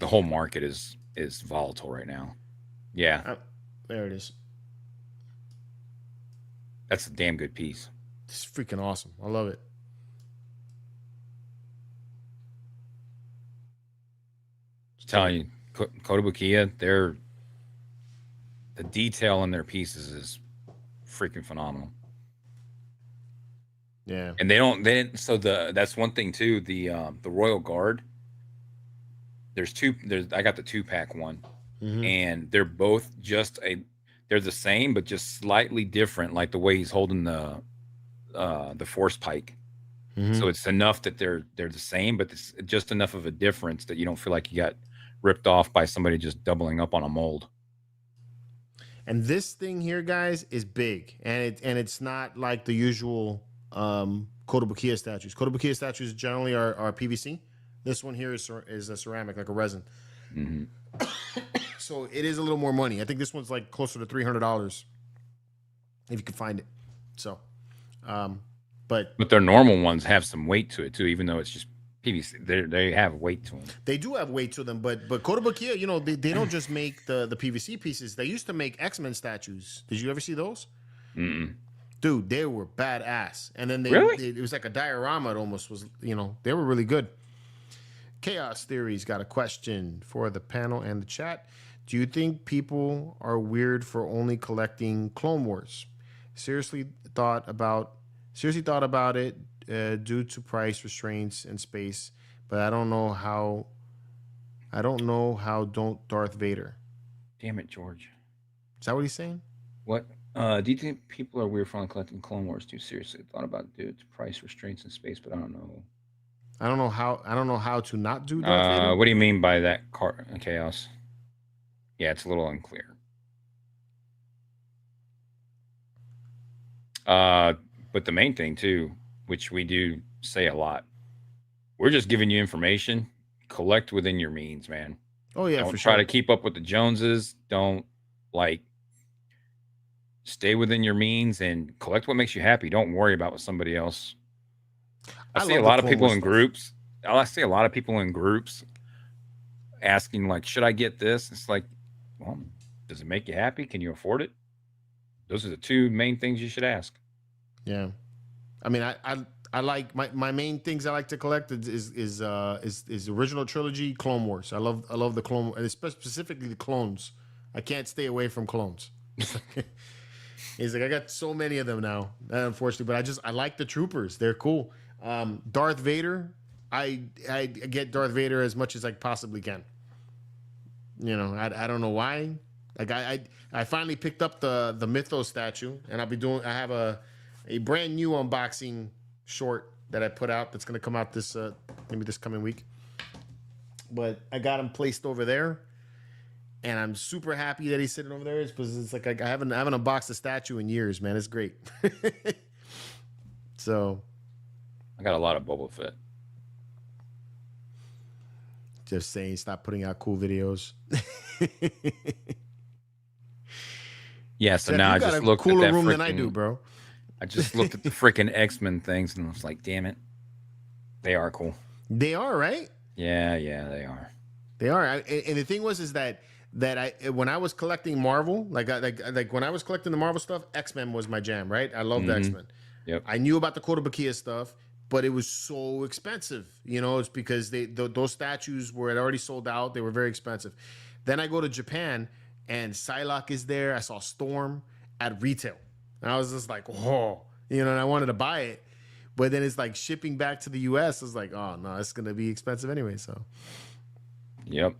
Speaker 3: whole market is volatile right now. Yeah,
Speaker 2: there it is.
Speaker 3: That's a damn good piece.
Speaker 2: It's freaking awesome. I love it.
Speaker 3: Just telling you, Kotobukiya, the detail in their pieces is freaking phenomenal.
Speaker 2: Yeah.
Speaker 3: And that's one thing too, the Royal Guard. I got the 2-pack one. And they're both they're the same but just slightly different, like the way he's holding the force pike. So it's enough that they're the same, but it's just enough of a difference that you don't feel like you got ripped off by somebody just doubling up on a mold.
Speaker 2: And this thing here, guys, is big, and it's not like the usual Kotobukiya statues. Kotobukiya statues generally are PVC. This one here is a ceramic, like a resin. So it is a little more money. I think this one's like closer to $300 if you can find it. So, but
Speaker 3: their normal ones have some weight to it too, even though it's just PVC. They have weight to them.
Speaker 2: They do have weight to them, but Kotobukiya, they don't just make the PVC pieces. They used to make X-Men statues. Did you ever see those? Dude, they were badass. And then it was like a diorama. It almost was. They were really good. Chaos Theory's got a question for the panel and the chat. Do you think people are weird for only collecting Clone Wars? Seriously thought about it due to price restraints and space, but I don't know how. Don't Darth Vader.
Speaker 3: Damn it, George.
Speaker 2: Is that what he's saying?
Speaker 3: What? Do you think people are weird for only collecting Clone Wars? Too seriously thought about it due to price restraints and space, but I don't know.
Speaker 2: I don't know how to not do Darth Vader.
Speaker 3: What do you mean by that, Chaos? Yeah, it's a little unclear. But the main thing too, which we do say a lot, we're just giving you information. Collect within your means, man.
Speaker 2: Oh yeah,
Speaker 3: don't
Speaker 2: for
Speaker 3: try
Speaker 2: sure.
Speaker 3: to keep up with the Joneses. Don't stay within your means and collect what makes you happy. Don't worry about what somebody else. I see a lot of people in groups. I see a lot of people in groups asking, like, should I get this? It's like, well, does it make you happy? Can you afford it? Those are the two main things you should ask. Yeah.
Speaker 2: I mean, I like my main things I like to collect is original trilogy Clone Wars. I love the Clone, and specifically the clones. I can't stay away from clones. He's like, I got so many of them now, unfortunately, but I like the troopers. They're cool. Darth Vader, I get Darth Vader as much as I possibly can. I don't know why. Like I finally picked up the Mythos statue, and I have a brand new unboxing short that I put out that's gonna come out this coming week. But I got him placed over there, and I'm super happy that he's sitting over there. Because it's like I haven't unboxed a statue in years, man. It's great. So
Speaker 3: I got a lot of Boba Fett.
Speaker 2: Just saying, stop putting out cool videos.
Speaker 3: Yeah, so now I just looked at that
Speaker 2: cooler room than I do, bro.
Speaker 3: I just looked at the freaking X-Men things and I was like, damn it. They are cool.
Speaker 2: They are, right?
Speaker 3: Yeah, they are.
Speaker 2: They are. And the thing is that that when I was collecting Marvel, like when I was collecting the Marvel stuff, X-Men was my jam, right? I loved the X-Men.
Speaker 3: Yep.
Speaker 2: I knew about the Kotobukiya stuff, but it was so expensive. You know, it's because those statues had already sold out. They were very expensive. Then I go to Japan, and Psylocke is there. I saw Storm at retail. And I was just like, whoa, you know, and I wanted to buy it. But then it's like shipping back to the US. It's like, oh, no, it's going to be expensive anyway. So,
Speaker 3: Yep.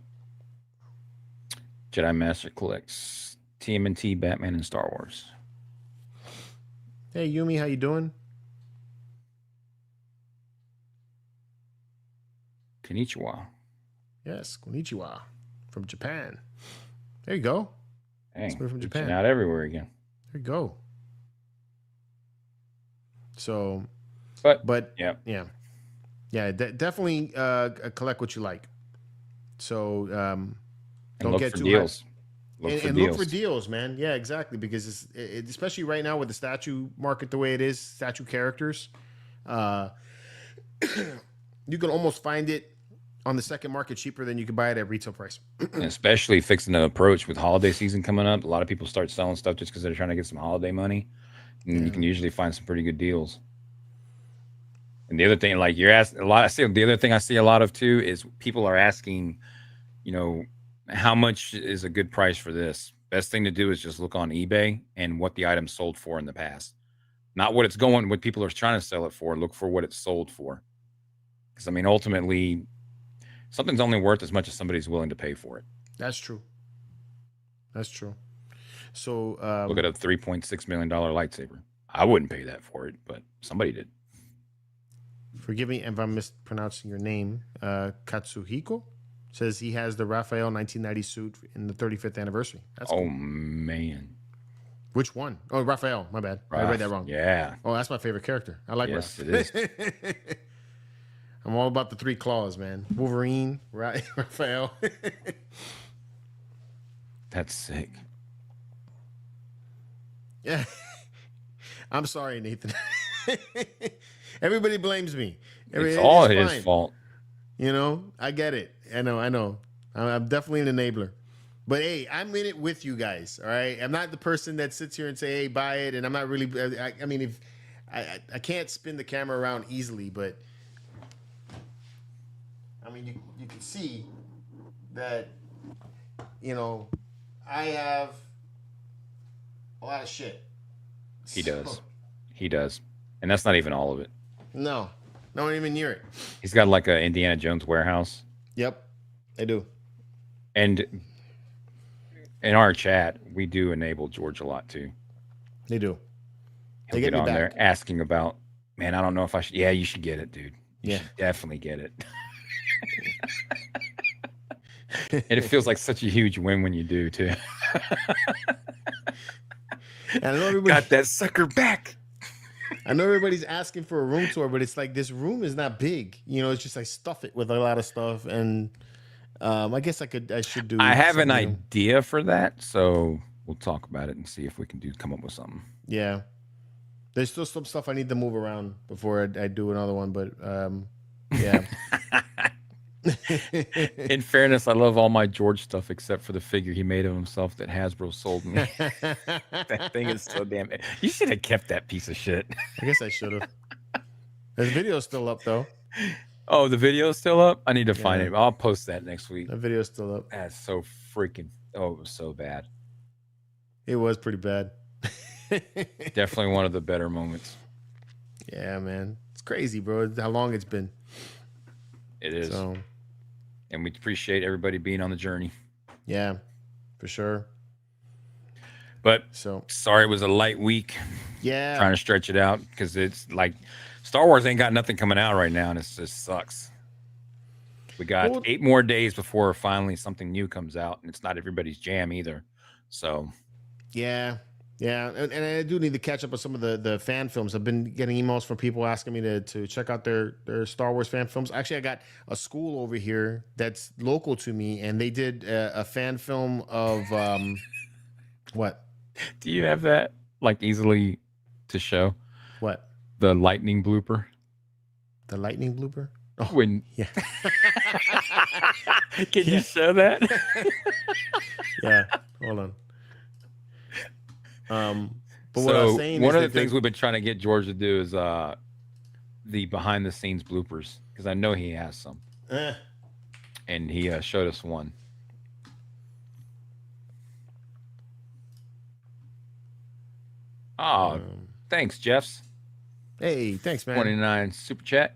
Speaker 3: Jedi Master collects TMNT, Batman, and Star Wars.
Speaker 2: hey, Yumi, how you doing?
Speaker 3: Konnichiwa.
Speaker 2: Yes, konnichiwa from Japan. There you go.
Speaker 3: Hey,
Speaker 2: We're from Japan.
Speaker 3: Out everywhere again.
Speaker 2: There you go. So,
Speaker 3: But yeah,
Speaker 2: definitely collect what you like. So
Speaker 3: and
Speaker 2: don't
Speaker 3: look
Speaker 2: get
Speaker 3: for
Speaker 2: too
Speaker 3: deals.
Speaker 2: High. Look for deals, man. Yeah, exactly. Because especially right now with the statue market the way it is, statue characters, you can almost find it on the second market cheaper than you can buy it at retail price.
Speaker 3: And especially fixing an approach with holiday season coming up. A lot of people start selling stuff just because they're trying to get some holiday money, and you can usually find some pretty good deals. And the other thing, like you're asking a lot, the other thing I see a lot of too is people are asking, you know, how much is a good price for this? Best thing to do is just look on eBay and what the item sold for in the past, not what what people are trying to sell it for. Look for what it's sold for, because I mean, ultimately, something's only worth as much as somebody's willing to pay for it.
Speaker 2: That's true. That's true. So
Speaker 3: look at a $3.6 million lightsaber. I wouldn't pay that for it, but somebody did.
Speaker 2: Forgive me if I'm mispronouncing your name. Katsuhiko says he has the Raphael 1990 suit in the 35th anniversary. That's cool.
Speaker 3: Man.
Speaker 2: Which one? Oh, Raphael. My bad. I read that wrong.
Speaker 3: Yeah.
Speaker 2: Oh, that's my favorite character. I like
Speaker 3: Yes,
Speaker 2: Raph.
Speaker 3: it is.
Speaker 2: I'm all about the three claws, man. Wolverine, right? Raphael.
Speaker 3: That's sick.
Speaker 2: Yeah. I'm sorry, Nathan. Everybody blames me.
Speaker 3: It's all his fault.
Speaker 2: You know, I get it. I know. I'm definitely an enabler. But hey, I'm in it with you guys. All right. I'm not the person that sits here and say, "Hey, buy it." And I'm not really. I mean, if I can't spin the camera around easily, but I mean, you can see that, you know, I have a lot of shit.
Speaker 3: He does. And that's not even all of it.
Speaker 2: No, not even near it.
Speaker 3: He's got like a Indiana Jones warehouse.
Speaker 2: Yep, I do.
Speaker 3: And in our chat, we do enable George a lot too.
Speaker 2: They do.
Speaker 3: He'll get on there asking about, man, I don't know if I should. Yeah, you should get it, dude. You should definitely get it. And it feels like such a huge win when you do too.
Speaker 2: And I know everybody
Speaker 3: got that sucker back.
Speaker 2: I know everybody's asking for a room tour, but it's like this room is not big. You know, it's just I stuff it with a lot of stuff, and I guess I should do.
Speaker 3: I have an idea for that, so we'll talk about it and see if we can come up with something.
Speaker 2: Yeah, there's still some stuff I need to move around before I do another one, but yeah.
Speaker 3: In fairness, I love all my George stuff except for the figure he made of himself that Hasbro sold me. That thing is so damn. You should have kept that piece of shit.
Speaker 2: I guess I should have. The video's still up though.
Speaker 3: Oh, the video's still up? I need to find it. I'll post that next week.
Speaker 2: The video's still up.
Speaker 3: That's so freaking. Oh, it was so bad.
Speaker 2: It was pretty bad.
Speaker 3: Definitely one of the better moments.
Speaker 2: Yeah, man. It's crazy, bro. How long it's been.
Speaker 3: It is.
Speaker 2: So,
Speaker 3: and we appreciate everybody being on the journey.
Speaker 2: Yeah, for sure.
Speaker 3: But sorry it was a light week.
Speaker 2: Yeah.
Speaker 3: Trying to stretch it out because it's like Star Wars ain't got nothing coming out right now, and it just sucks. We got 8 more days before finally something new comes out, and it's not everybody's jam either. So
Speaker 2: yeah. And I do need to catch up on some of the fan films. I've been getting emails from people asking me to check out their Star Wars fan films. Actually, I got a school over here that's local to me, and they did a fan film of what?
Speaker 3: Do you have that like easily to show?
Speaker 2: What?
Speaker 3: The lightning blooper.
Speaker 2: The lightning blooper?
Speaker 3: When
Speaker 2: Yeah.
Speaker 3: can you show that?
Speaker 2: Yeah. Hold on. But what I was
Speaker 3: So
Speaker 2: saying
Speaker 3: one
Speaker 2: is
Speaker 3: of the
Speaker 2: that
Speaker 3: things we've been trying to get George to do is the behind the scenes bloopers, because I know he has some, and he showed us one. Oh, thanks, Jeffs.
Speaker 2: Hey, thanks, man.
Speaker 3: 29 super chat.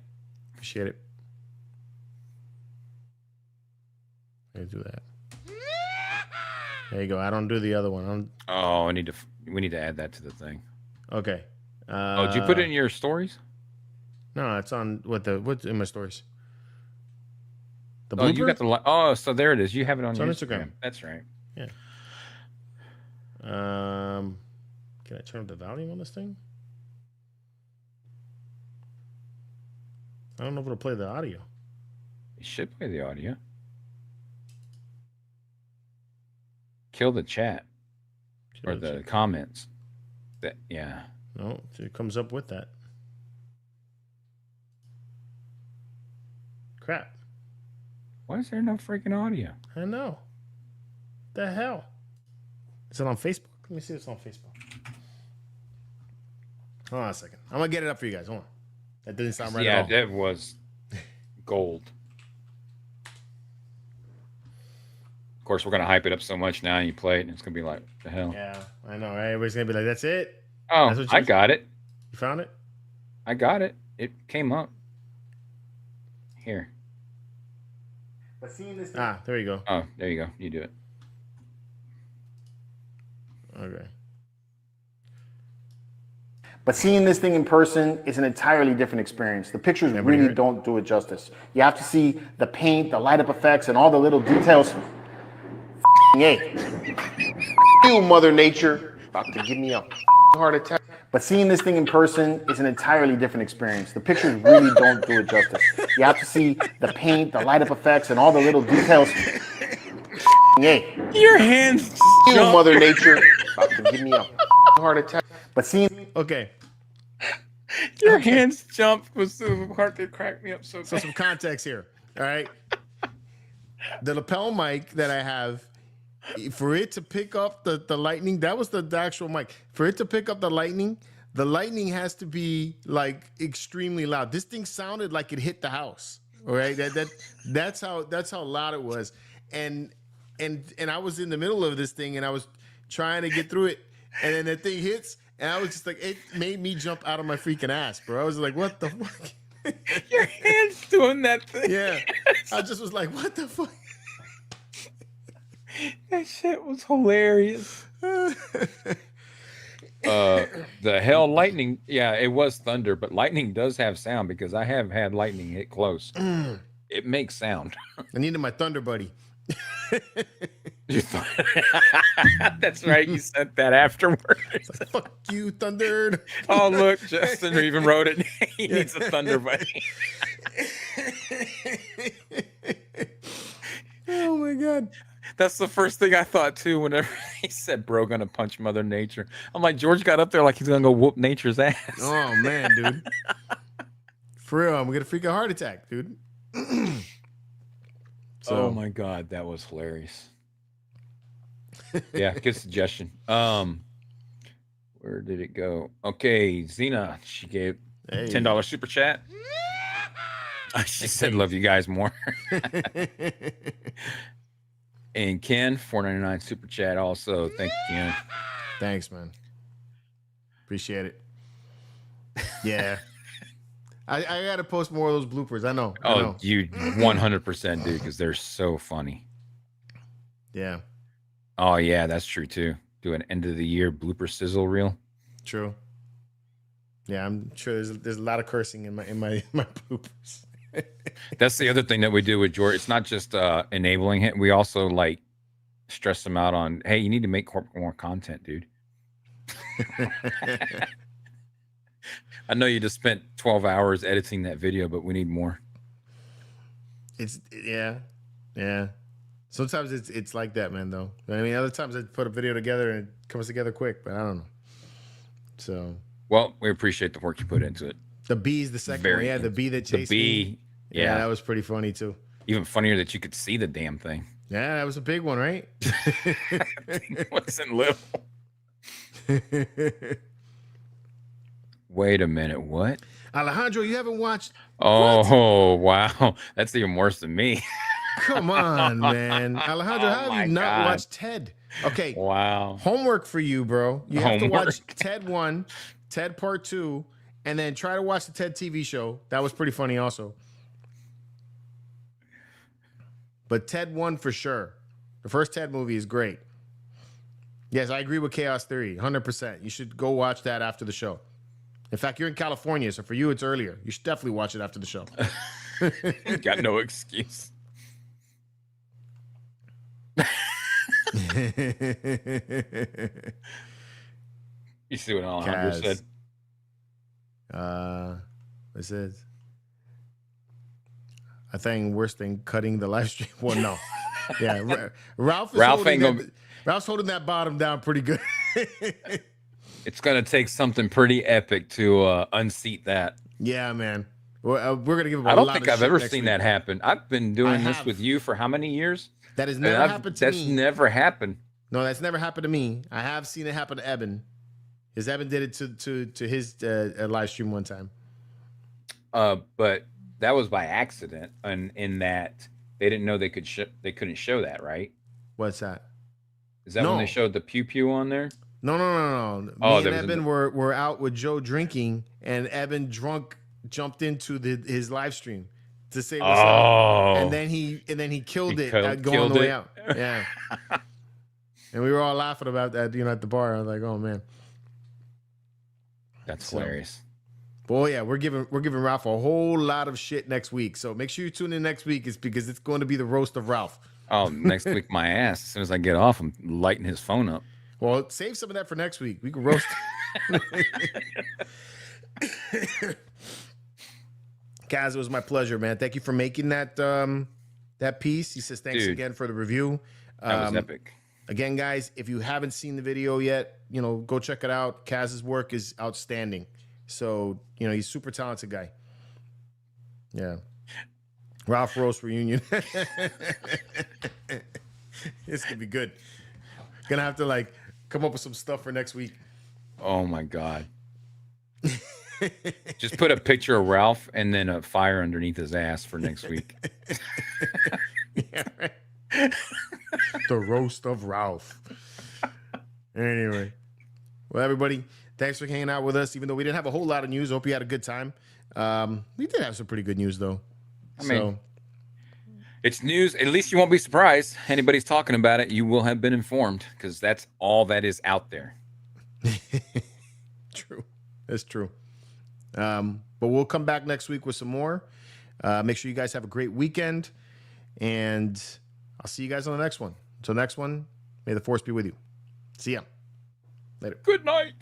Speaker 2: Appreciate it. Let me do that. There you go. I don't do the other one.
Speaker 3: Oh, we need to add that to the thing.
Speaker 2: Okay.
Speaker 3: Oh, did you put it in your stories?
Speaker 2: No, it's on what's in my stories. The
Speaker 3: Oh, you
Speaker 2: blooper?
Speaker 3: got the so there it is. You have it on
Speaker 2: It's
Speaker 3: your
Speaker 2: on
Speaker 3: Instagram.
Speaker 2: Instagram.
Speaker 3: That's right.
Speaker 2: Yeah. Can I turn up the volume on this thing? I don't know if it'll play the audio.
Speaker 3: You should play the audio. Kill the chat or the comments. Yeah.
Speaker 2: No, it comes up with that. Crap.
Speaker 3: Why is there no freaking audio?
Speaker 2: I know. The hell? Is it on Facebook? Let me see if it's on Facebook. Hold on a second. I'm gonna get it up for you guys. Hold on. That didn't sound right at all.
Speaker 3: Yeah, that was gold. Of course, we're gonna hype it up so much now, and you play it, and it's gonna be like, what the hell?
Speaker 2: Yeah, I know, right? Everybody's gonna be like, "That's it."
Speaker 3: Oh,
Speaker 2: That's what
Speaker 3: I got it.
Speaker 2: You found it?
Speaker 3: I got it. It came up. Here.
Speaker 2: But seeing this. There you go.
Speaker 3: Oh, there you go. You do it.
Speaker 2: Okay.
Speaker 8: But seeing this thing in person is an entirely different experience. The pictures really don't do it justice. You have to see the paint, the light up effects, and all the little details. Hey. You, Mother Nature. About to give me a heart attack. But seeing this thing in person is an entirely different experience. The pictures really don't do it justice. You have to see the paint, the light up effects, and all the little details. Hey.
Speaker 3: Your hands.
Speaker 8: You, Mother Nature. About to give me a heart attack. But seeing.
Speaker 2: Okay.
Speaker 3: Your hands jumped was so hard to crack me up so bad.
Speaker 2: So some context here. All right. The lapel mic that I have, for it to pick up the lightning, that was the actual mic. For it to pick up the lightning has to be like extremely loud. This thing sounded like it hit the house. All right. That's how loud it was. And I was in the middle of this thing and I was trying to get through it. And then the thing hits. And I was just like, it made me jump out of my freaking ass, bro. I was like, what the fuck?
Speaker 3: Your hands doing that thing.
Speaker 2: Yeah. I just was like, what the fuck?
Speaker 3: That shit was hilarious. The hell lightning. Yeah, it was thunder, but lightning does have sound because I have had lightning hit close. It makes sound.
Speaker 2: I needed my thunder buddy.
Speaker 3: That's right. You sent that afterwards.
Speaker 2: Like, fuck you, Thunder.
Speaker 3: Oh, look, Justin even wrote it. He needs a thunder buddy.
Speaker 2: Oh my god.
Speaker 3: That's the first thing I thought too. Whenever he said, "Bro, gonna punch Mother Nature," I'm like, George got up there like he's gonna go whoop nature's ass.
Speaker 2: Oh man, dude. For real, I'm gonna freak a heart attack, dude.
Speaker 3: Oh my god, that was hilarious. Yeah, good suggestion. Where did it go? Okay, Xena, she gave $10 super chat. She said, "Love you guys more." And Ken, $4.99 super chat also. Thank you, Ken.
Speaker 2: Thanks, man. Appreciate it. Yeah. I gotta post more of those bloopers. I know.
Speaker 3: You 100% do, because they're so funny.
Speaker 2: Yeah.
Speaker 3: Oh yeah, that's true too. Do an end of the year blooper sizzle reel.
Speaker 2: True. Yeah, I'm sure there's a lot of cursing in my bloopers.
Speaker 3: That's the other thing that we do with George. It's not just enabling it. We also like stress them out on, hey, you need to make more content, dude. I know you just spent 12 hours editing that video, but we need more.
Speaker 2: Yeah. Sometimes it's like that, man, though. I mean, other times I put a video together and it comes together quick, but I don't know. So.
Speaker 3: Well, we appreciate the work you put into it.
Speaker 2: The bee's the second one. Yeah, the bee that chased me.
Speaker 3: Yeah.
Speaker 2: that was pretty funny too.
Speaker 3: Even funnier that you could see the damn thing.
Speaker 2: Yeah, that was a big one, right?
Speaker 3: It wasn't little. Wait a minute, what?
Speaker 2: Alejandro, you haven't watched?
Speaker 3: Oh, wow. That's even worse than me.
Speaker 2: Come on, man. Alejandro, how
Speaker 3: my
Speaker 2: have you not
Speaker 3: God.
Speaker 2: watched Ted? Okay.
Speaker 3: Wow.
Speaker 2: Homework for you, bro. You have to
Speaker 3: Homework.
Speaker 2: watch Ted 1, Ted Part 2, and then try to watch the Ted TV show. That was pretty funny also. But Ted 1 for sure. The first Ted movie is great. Yes, I agree with Chaos Theory, 100%. You should go watch that after the show. In fact, you're in California, so for you, it's earlier. You should definitely watch it after the show.
Speaker 3: Got no excuse. You see what Alejandro
Speaker 2: Kaz.
Speaker 3: said?
Speaker 2: It says, I think worse than cutting the live stream. Well, no. Yeah, Ralph Ralph's holding that bottom down pretty good.
Speaker 3: It's going to take something pretty epic to unseat that.
Speaker 2: Yeah, man. We're going to give him a
Speaker 3: I don't
Speaker 2: lot
Speaker 3: think
Speaker 2: of
Speaker 3: I've
Speaker 2: shit
Speaker 3: ever
Speaker 2: next
Speaker 3: seen
Speaker 2: week.
Speaker 3: that happen. I've been doing this
Speaker 2: have.
Speaker 3: with you for how many years?
Speaker 2: That has
Speaker 3: And
Speaker 2: never happened to
Speaker 3: that's
Speaker 2: me.
Speaker 3: never happened.
Speaker 2: No, that's never happened to me. I have seen it happen to Eben. Because Eben did it to his live stream one time.
Speaker 3: But that was by accident, and in that they didn't know they couldn't show that, right?
Speaker 2: What's that?
Speaker 3: Is that when
Speaker 2: No.
Speaker 3: they showed the pew pew on there?
Speaker 2: No.
Speaker 3: Oh,
Speaker 2: Me
Speaker 3: there
Speaker 2: and
Speaker 3: was
Speaker 2: Eben were out with Joe drinking, and Eben drunk jumped into his live stream to say what's up. And then he killed it going
Speaker 3: killed
Speaker 2: the way
Speaker 3: it.
Speaker 2: out. Yeah. And we were all laughing about that, at the bar. I was like, oh man.
Speaker 3: That's
Speaker 2: So-
Speaker 3: hilarious.
Speaker 2: Well, yeah, we're giving Ralph a whole lot of shit next week. So make sure you tune in next week, is because it's going to be the roast of Ralph.
Speaker 3: Oh, next week my ass. As soon as I get off, I'm lighting his phone up.
Speaker 2: Well, save some of that for next week. We can roast. Kaz, it was my pleasure, man. Thank you for making that that piece. He says thanks
Speaker 3: Dude.
Speaker 2: again for the review.
Speaker 3: That was epic.
Speaker 2: Again, guys, if you haven't seen the video yet, go check it out. Kaz's work is outstanding. So, he's a super talented guy. Yeah. Ralph Roast reunion. This could be good. Gonna have to come up with some stuff for next week.
Speaker 3: Oh my God. Just put a picture of Ralph and then a fire underneath his ass for next week.
Speaker 2: Yeah, right. The roast of Ralph. Anyway. Well, everybody, thanks for hanging out with us. Even though we didn't have a whole lot of news, hope you had a good time. We did have some pretty good news, though.
Speaker 3: I mean, it's news. At least you won't be surprised. Anybody's talking about it, you will have been informed, because that's all that is out there.
Speaker 2: True. That's true. But we'll come back next week with some more. Make sure you guys have a great weekend. And I'll see you guys on the next one. Until next one, may the force be with you. See ya. Later.
Speaker 3: Good night.